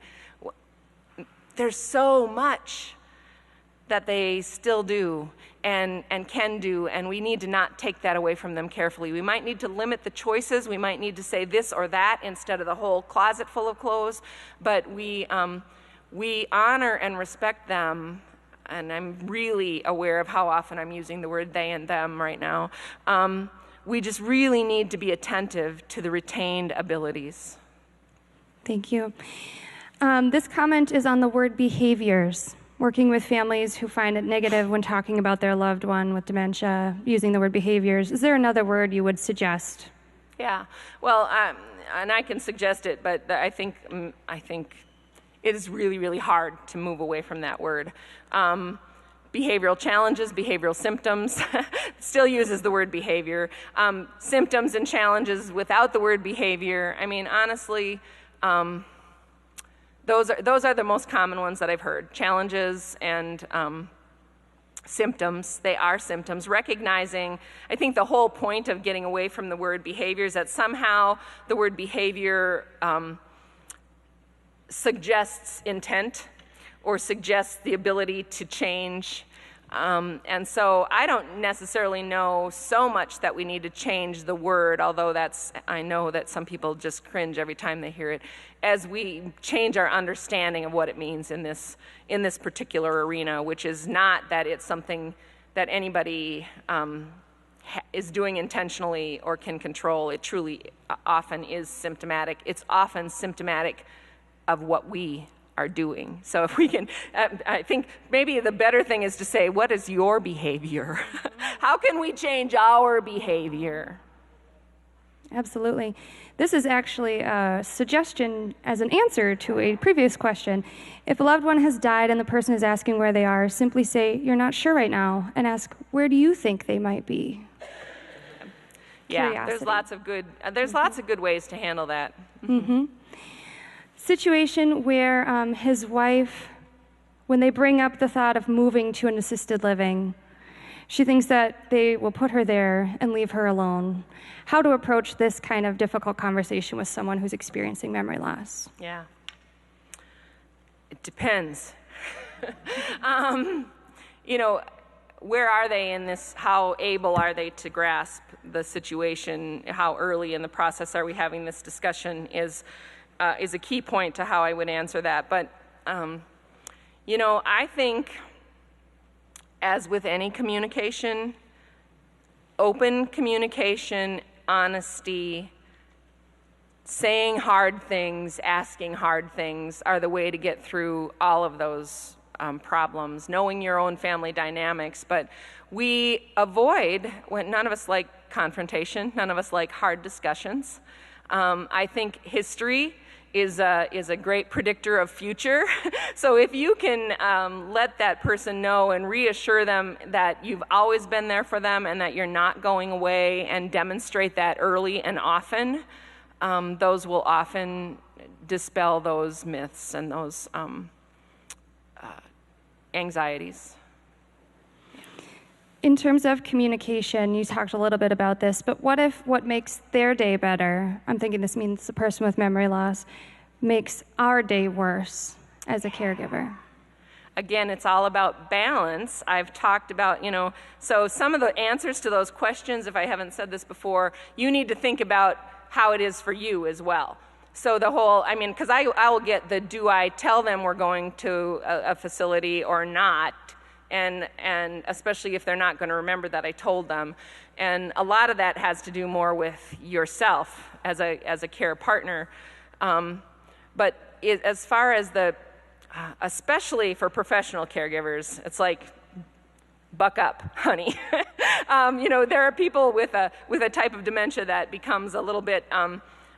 Speaker 2: There's so much that they still do and can do, and we need to not take that away from them carefully. We might need to limit the choices. We might need to say this or that instead of the whole closet full of clothes, but we honor and respect them, and I'm really aware of how often I'm using the word they and them right now. We just really need to be attentive to the retained abilities.
Speaker 3: Thank you. This comment is on the word behaviors. Working with families who find it negative when talking about their loved one with dementia, using the word behaviors. Is there another word you would suggest?
Speaker 2: Yeah, well, and I can suggest it, but I think it is really, really hard to move away from that word. Behavioral challenges, behavioral symptoms, still uses the word behavior. Symptoms and challenges without the word behavior. I mean, honestly, those are the most common ones that I've heard. Challenges and symptoms. They are symptoms. Recognizing, I think the whole point of getting away from the word behavior is that somehow the word behavior suggests intent or suggests the ability to change. And so I don't necessarily know so much that we need to change the word, although I know that some people just cringe every time they hear it, as we change our understanding of what it means in this particular arena, which is not that it's something that anybody is doing intentionally or can control. It truly often is symptomatic. It's often symptomatic of what we are doing. So if we can, I think maybe the better thing is to say, what is your behavior? How can we change our behavior?
Speaker 3: Absolutely. This is actually a suggestion as an answer to a previous question. If a loved one has died and the person is asking where they are, simply say, you're not sure right now, and ask, where do you think they might be?
Speaker 2: Yeah,
Speaker 3: Curiosity.
Speaker 2: there's lots of good ways to handle that.
Speaker 3: Mm-hmm. Situation where his wife, when they bring up the thought of moving to an assisted living, she thinks that they will put her there and leave her alone. How to approach this kind of difficult conversation with someone who's experiencing memory loss?
Speaker 2: Yeah. It depends. Where are they in this? How able are they to grasp the situation? How early in the process are we having this discussion is a key point to how I would answer that. But, I think, as with any communication, open communication, honesty, saying hard things, asking hard things are the way to get through all of those problems, knowing your own family dynamics. But we avoid, none of us like confrontation, none of us like hard discussions. I think history is a great predictor of future. So if you can let that person know and reassure them that you've always been there for them and that you're not going away, and demonstrate that early and often, those will often dispel those myths and those anxieties.
Speaker 3: In terms of communication, you talked a little bit about this, but what if what makes their day better, I'm thinking this means the person with memory loss, makes our day worse as a caregiver?
Speaker 2: Again, it's all about balance. I've talked about, so some of the answers to those questions, if I haven't said this before, you need to think about how it is for you as well. So the whole, because I will get the, do I tell them we're going to a facility or not? And especially if they're not going to remember that I told them. And a lot of that has to do more with yourself as a care partner. But as far as especially for professional caregivers, it's like, buck up, honey. There are people with a type of dementia that becomes a little bit,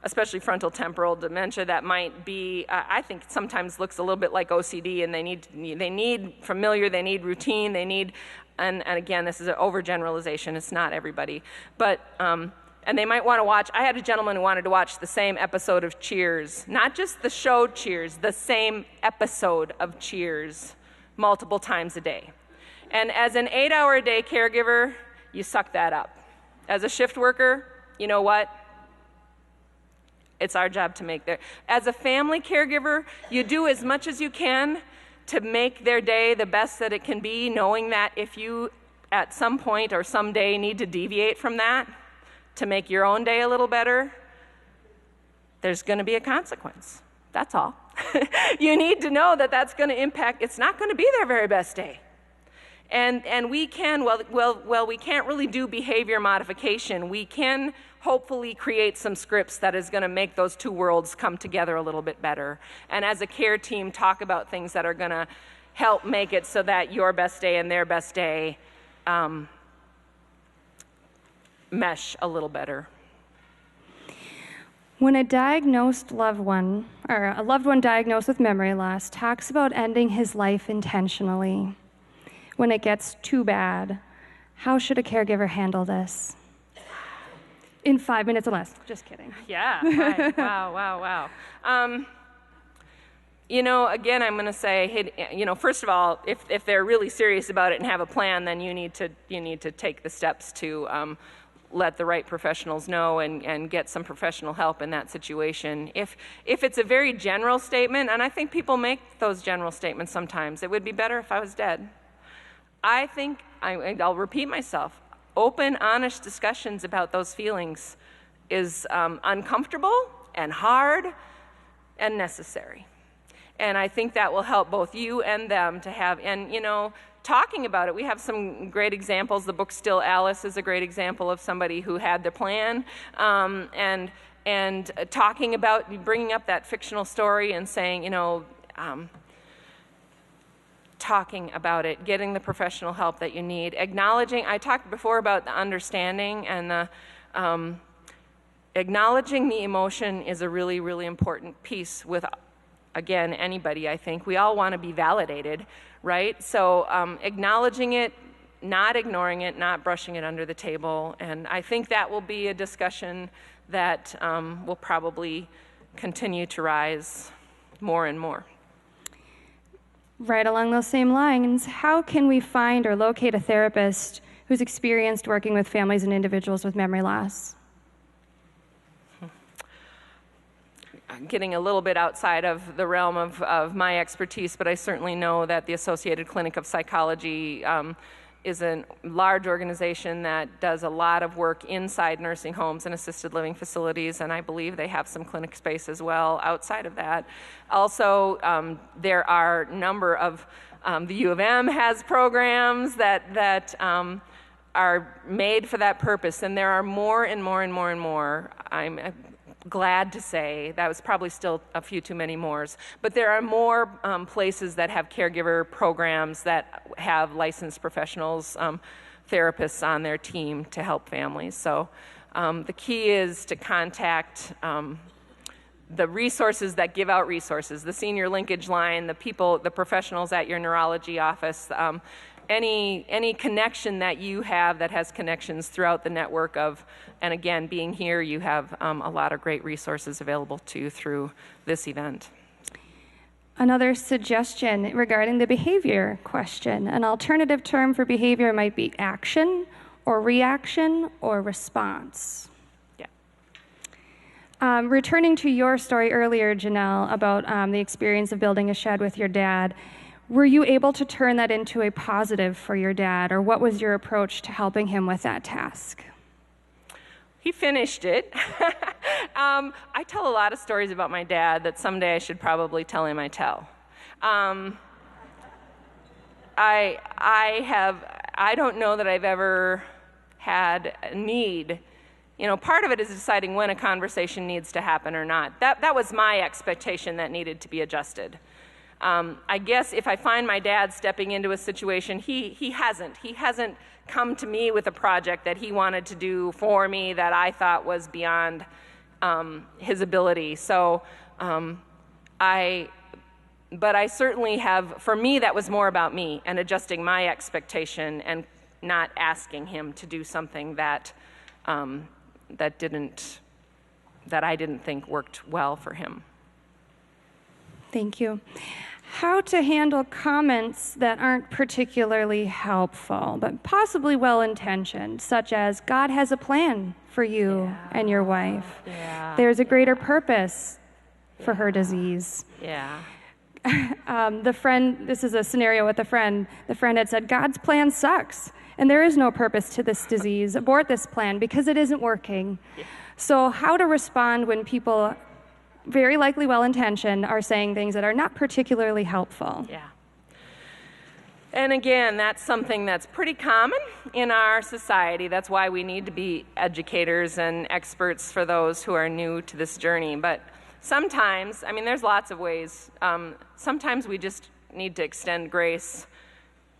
Speaker 2: especially frontal temporal dementia, that might be, I think sometimes looks a little bit like OCD, and they need familiar, they need routine, they need, and again, this is an overgeneralization, it's not everybody, but, and they might want to watch, I had a gentleman who wanted to watch the same episode of Cheers, not just the show Cheers, the same episode of Cheers multiple times a day. And as an 8-hour-a-day caregiver, you suck that up. As a shift worker, you know what? It's our job to make as a family caregiver, you do as much as you can to make their day the best that it can be, knowing that if you at some point or someday need to deviate from that to make your own day a little better, there's going to be a consequence. That's all. You need to know that that's going to impact, it's not going to be their very best day. And we can, we can't really do behavior modification. We can hopefully create some scripts that is going to make those two worlds come together a little bit better. And as a care team, talk about things that are going to help make it so that your best day and their best day mesh a little better.
Speaker 3: When a diagnosed loved one, or a loved one diagnosed with memory loss, talks about ending his life intentionally, when it gets too bad, how should a caregiver handle this? In 5 minutes or less. Just kidding.
Speaker 2: Yeah. Right. Wow. Again, I'm going to say, first of all, if they're really serious about it and have a plan, then you need to take the steps to let the right professionals know and get some professional help in that situation. If it's a very general statement, and I think people make those general statements sometimes, it would be better if I was dead. I think, I'll repeat myself, open, honest discussions about those feelings is uncomfortable and hard and necessary. And I think that will help both you and them to have, talking about it. We have some great examples. The book Still Alice is a great example of somebody who had the plan, and talking about, bringing up that fictional story and saying, talking about it, getting the professional help that you need, acknowledging, I talked before about the understanding, and the acknowledging the emotion is a really, really important piece with, again, anybody, I think. We all want to be validated, right? So acknowledging it, not ignoring it, not brushing it under the table, and I think that will be a discussion that will probably continue to rise more and more.
Speaker 3: Right along those same lines, how can we find or locate a therapist who's experienced working with families and individuals with memory loss?
Speaker 2: I'm getting a little bit outside of the realm of my expertise, but I certainly know that the Associated Clinic of Psychology is a large organization that does a lot of work inside nursing homes and assisted living facilities, and I believe they have some clinic space as well outside of that. Also, there are a number of, the U of M has programs that are made for that purpose, and there are more and more and more and more. I'm glad to say that was probably still a few too many mores, but there are more places that have caregiver programs that have licensed professionals, therapists on their team to help families. So the key is to contact the resources that give out resources, the senior linkage line, the people, the professionals at your neurology office, any connection that you have that has connections throughout the network of, and again, being here, you have a lot of great resources available to you through this event.
Speaker 3: Another suggestion regarding the behavior question. An alternative term for behavior might be action or reaction or response.
Speaker 2: Yeah.
Speaker 3: Returning to your story earlier, Janelle, about the experience of building a shed with your dad, were you able to turn that into a positive for your dad, or what was your approach to helping him with that task?
Speaker 2: He finished it. I tell a lot of stories about my dad that someday I should probably tell him I tell. I don't know that I've ever had a need part of it is deciding when a conversation needs to happen or not. That was my expectation that needed to be adjusted. I guess if I find my dad stepping into a situation, he hasn't come to me with a project that he wanted to do for me that I thought was beyond his ability. So but I certainly have, for me, that was more about me and adjusting my expectation and not asking him to do something that I didn't think worked well for him.
Speaker 3: Thank you. How to handle comments that aren't particularly helpful, but possibly well-intentioned, such as, God has a plan for you and your wife.
Speaker 2: Yeah.
Speaker 3: There's a greater purpose for her disease.
Speaker 2: Yeah.
Speaker 3: This is a scenario with a friend. The friend had said, God's plan sucks, and there is no purpose to this disease. Abort this plan because it isn't working. Yeah. So how to respond when people, very likely well-intentioned, are saying things that are not particularly helpful.
Speaker 2: Yeah. And again, that's something that's pretty common in our society. That's why we need to be educators and experts for those who are new to this journey. But sometimes, there's lots of ways. Sometimes we just need to extend grace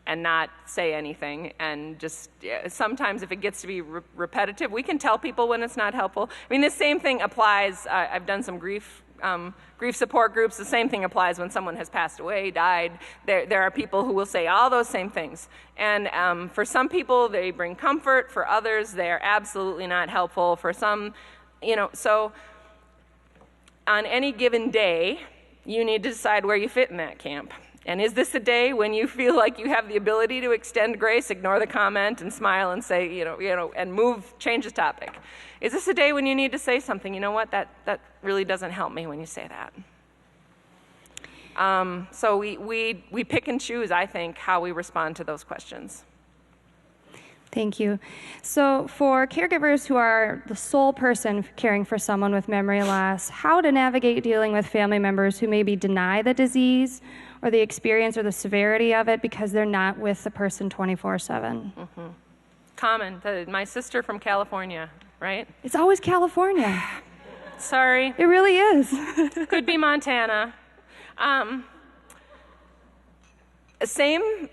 Speaker 2: and not say anything. And just sometimes if it gets to be repetitive, we can tell people when it's not helpful. The same thing applies. I've done some grief support groups. The same thing applies when someone has passed away, died. There are people who will say all those same things. And for some people, they bring comfort. For others, they are absolutely not helpful. For some, so on any given day, you need to decide where you fit in that camp. And is this a day when you feel like you have the ability to extend grace, ignore the comment, and smile and say, and change the topic? Is this a day when you need to say something? You know what? That really doesn't help me when you say that. So we pick and choose, I think, how we respond to those questions.
Speaker 3: Thank you. So for caregivers who are the sole person caring for someone with memory loss, how to navigate dealing with family members who maybe deny the disease or the experience or the severity of it because they're not with the person 24/7.
Speaker 2: Mm-hmm. Common. My sister from California, right?
Speaker 3: It's always California.
Speaker 2: Sorry.
Speaker 3: It really is.
Speaker 2: Could be Montana.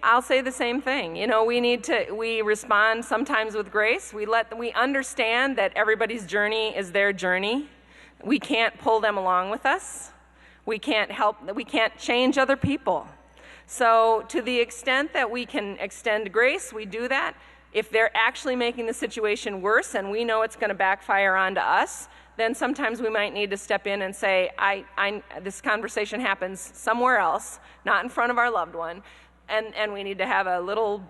Speaker 2: I'll say the same thing. We respond sometimes with grace. We understand that everybody's journey is their journey. We can't pull them along with us. We can't change other people. So to the extent that we can extend grace, we do that. If they're actually making the situation worse and we know it's going to backfire onto us, then sometimes we might need to step in and say, this conversation happens somewhere else, not in front of our loved one, and we need to have a little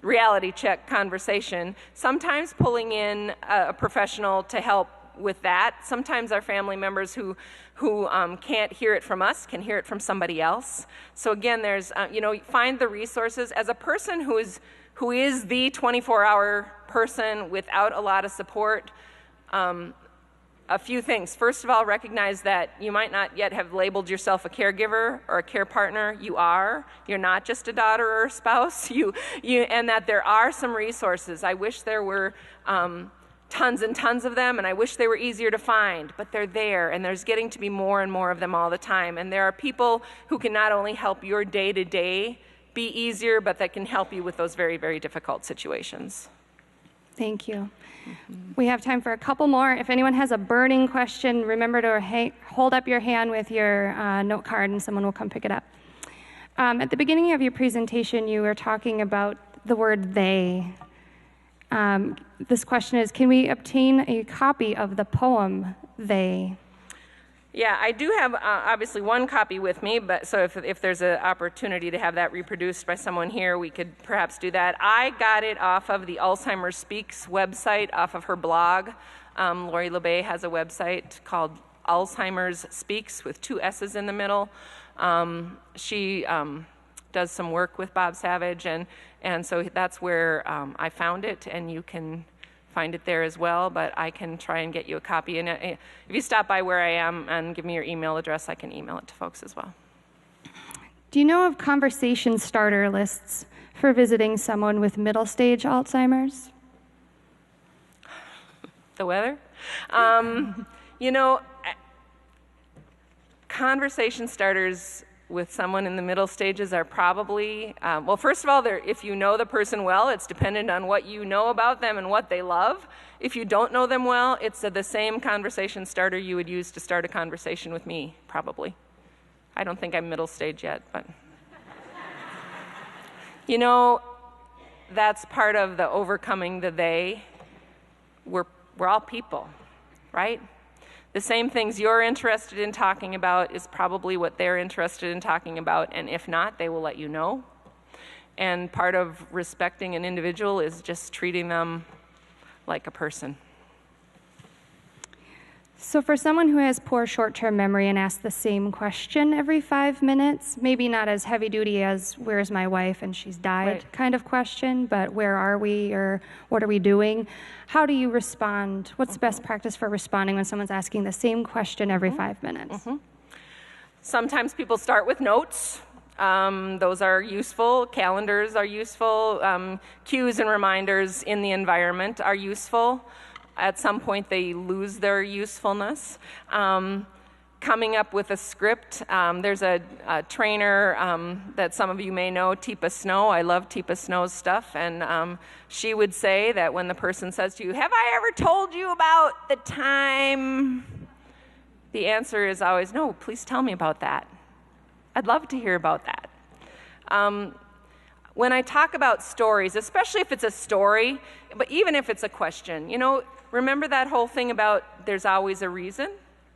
Speaker 2: reality check conversation, sometimes pulling in a professional to help with that. Sometimes our family members who can't hear it from us can hear it from somebody else. So again, there's, find the resources. As a person who is the 24-hour person without a lot of support, a few things. First of all, recognize that you might not yet have labeled yourself a caregiver or a care partner. You are. You're not just a daughter or a spouse. And that there are some resources. I wish there were tons and tons of them, and I wish they were easier to find, but they're there, and there's getting to be more and more of them all the time. And there are people who can not only help your day-to-day be easier, but that can help you with those very, very difficult situations.
Speaker 3: Thank you. Mm-hmm. We have time for a couple more. If anyone has a burning question, remember to hold up your hand with your note card and someone will come pick it up. At the beginning of your presentation, you were talking about the word they. This question is, can we obtain a copy of the poem, They?
Speaker 2: Yeah, I do have obviously one copy with me, but so if there's an opportunity to have that reproduced by someone here, we could perhaps do that. I got it off of the Alzheimer's Speaks website, off of her blog. Lori LeBay has a website called Alzheimer's Speaks with 2 S's in the middle. She does some work with Bob Savage, and so that's where I found it, and you can find it there as well, but I can try and get you a copy. And if you stop by where I am and give me your email address, I can email it to folks as well.
Speaker 3: Do you know of conversation starter lists for visiting someone with middle stage Alzheimer's?
Speaker 2: The weather? Conversation starters with someone in the middle stages are probably, well, first of all, if you know the person well, it's dependent on what you know about them and what they love. If you don't know them well, it's the same conversation starter you would use to start a conversation with me, probably. I don't think I'm middle stage yet, but. That's part of the overcoming the they. We're all people, right? The same things you're interested in talking about is probably what they're interested in talking about, and if not, they will let you know. And part of respecting an individual is just treating them like a person.
Speaker 3: So for someone who has poor short-term memory and asks the same question every 5 minutes, maybe not as heavy duty as where's my wife and she's died
Speaker 2: Right.
Speaker 3: kind of question, but where are we or what are we doing? How do you respond? What's the best practice for responding when someone's asking the same question every 5 minutes?
Speaker 2: Sometimes people start with notes. Those are useful. Calendars are useful. Cues and reminders in the environment are useful. At some point, they lose their usefulness. Coming up with a script. There's a trainer that some of you may know, Teepa Snow. I love Teepa Snow's stuff. And she would say that when the person says to you, "Have I ever told you about the time?" The answer is always, "No, please tell me about that. I'd love to hear about that." When I talk about stories, especially if it's a story, but even if it's a question, remember that whole thing about there's always a reason?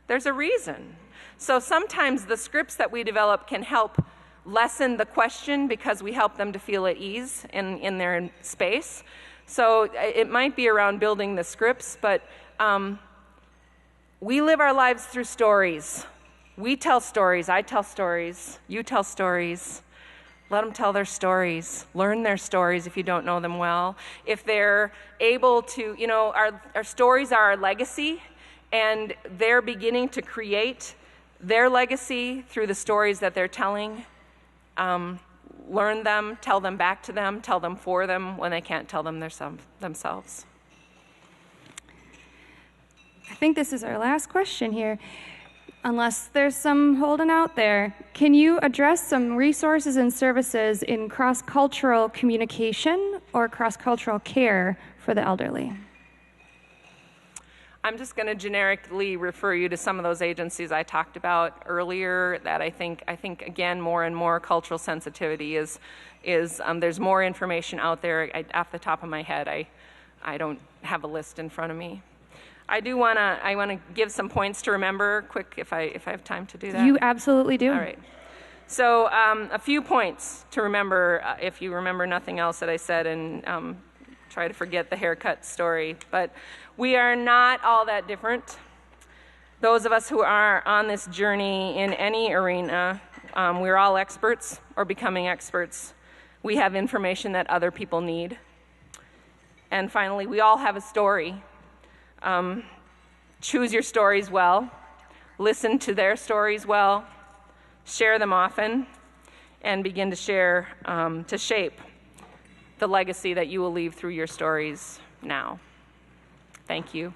Speaker 2: There's a reason. So sometimes the scripts that we develop can help lessen the question because we help them to feel at ease in their space. So it might be around building the scripts, but we live our lives through stories. We tell stories, I tell stories, you tell stories. Let them tell their stories. Learn their stories if you don't know them well. If they're able to, our stories are our legacy, and they're beginning to create their legacy through the stories that they're telling. Learn them, tell them back to them, tell them for them when they can't tell them themselves.
Speaker 3: I think this is our last question here. Unless there's some holding out there, can you address some resources and services in cross-cultural communication or cross-cultural care for the elderly?
Speaker 2: I'm just going to generically refer you to some of those agencies I talked about earlier that I think again, more and more cultural sensitivity is there's more information out there. Off the top of my head, I don't have a list in front of me. I want to give some points to remember quick if I have time to do that.
Speaker 3: You absolutely do.
Speaker 2: All right. So a few points to remember if you remember nothing else that I said, and try to forget the haircut story. But we are not all that different. Those of us who are on this journey in any arena, we're all experts or becoming experts. We have information that other people need. And finally, we all have a story. Choose your stories well, listen to their stories well, share them often, and begin to share, to shape the legacy that you will leave through your stories now. Thank you.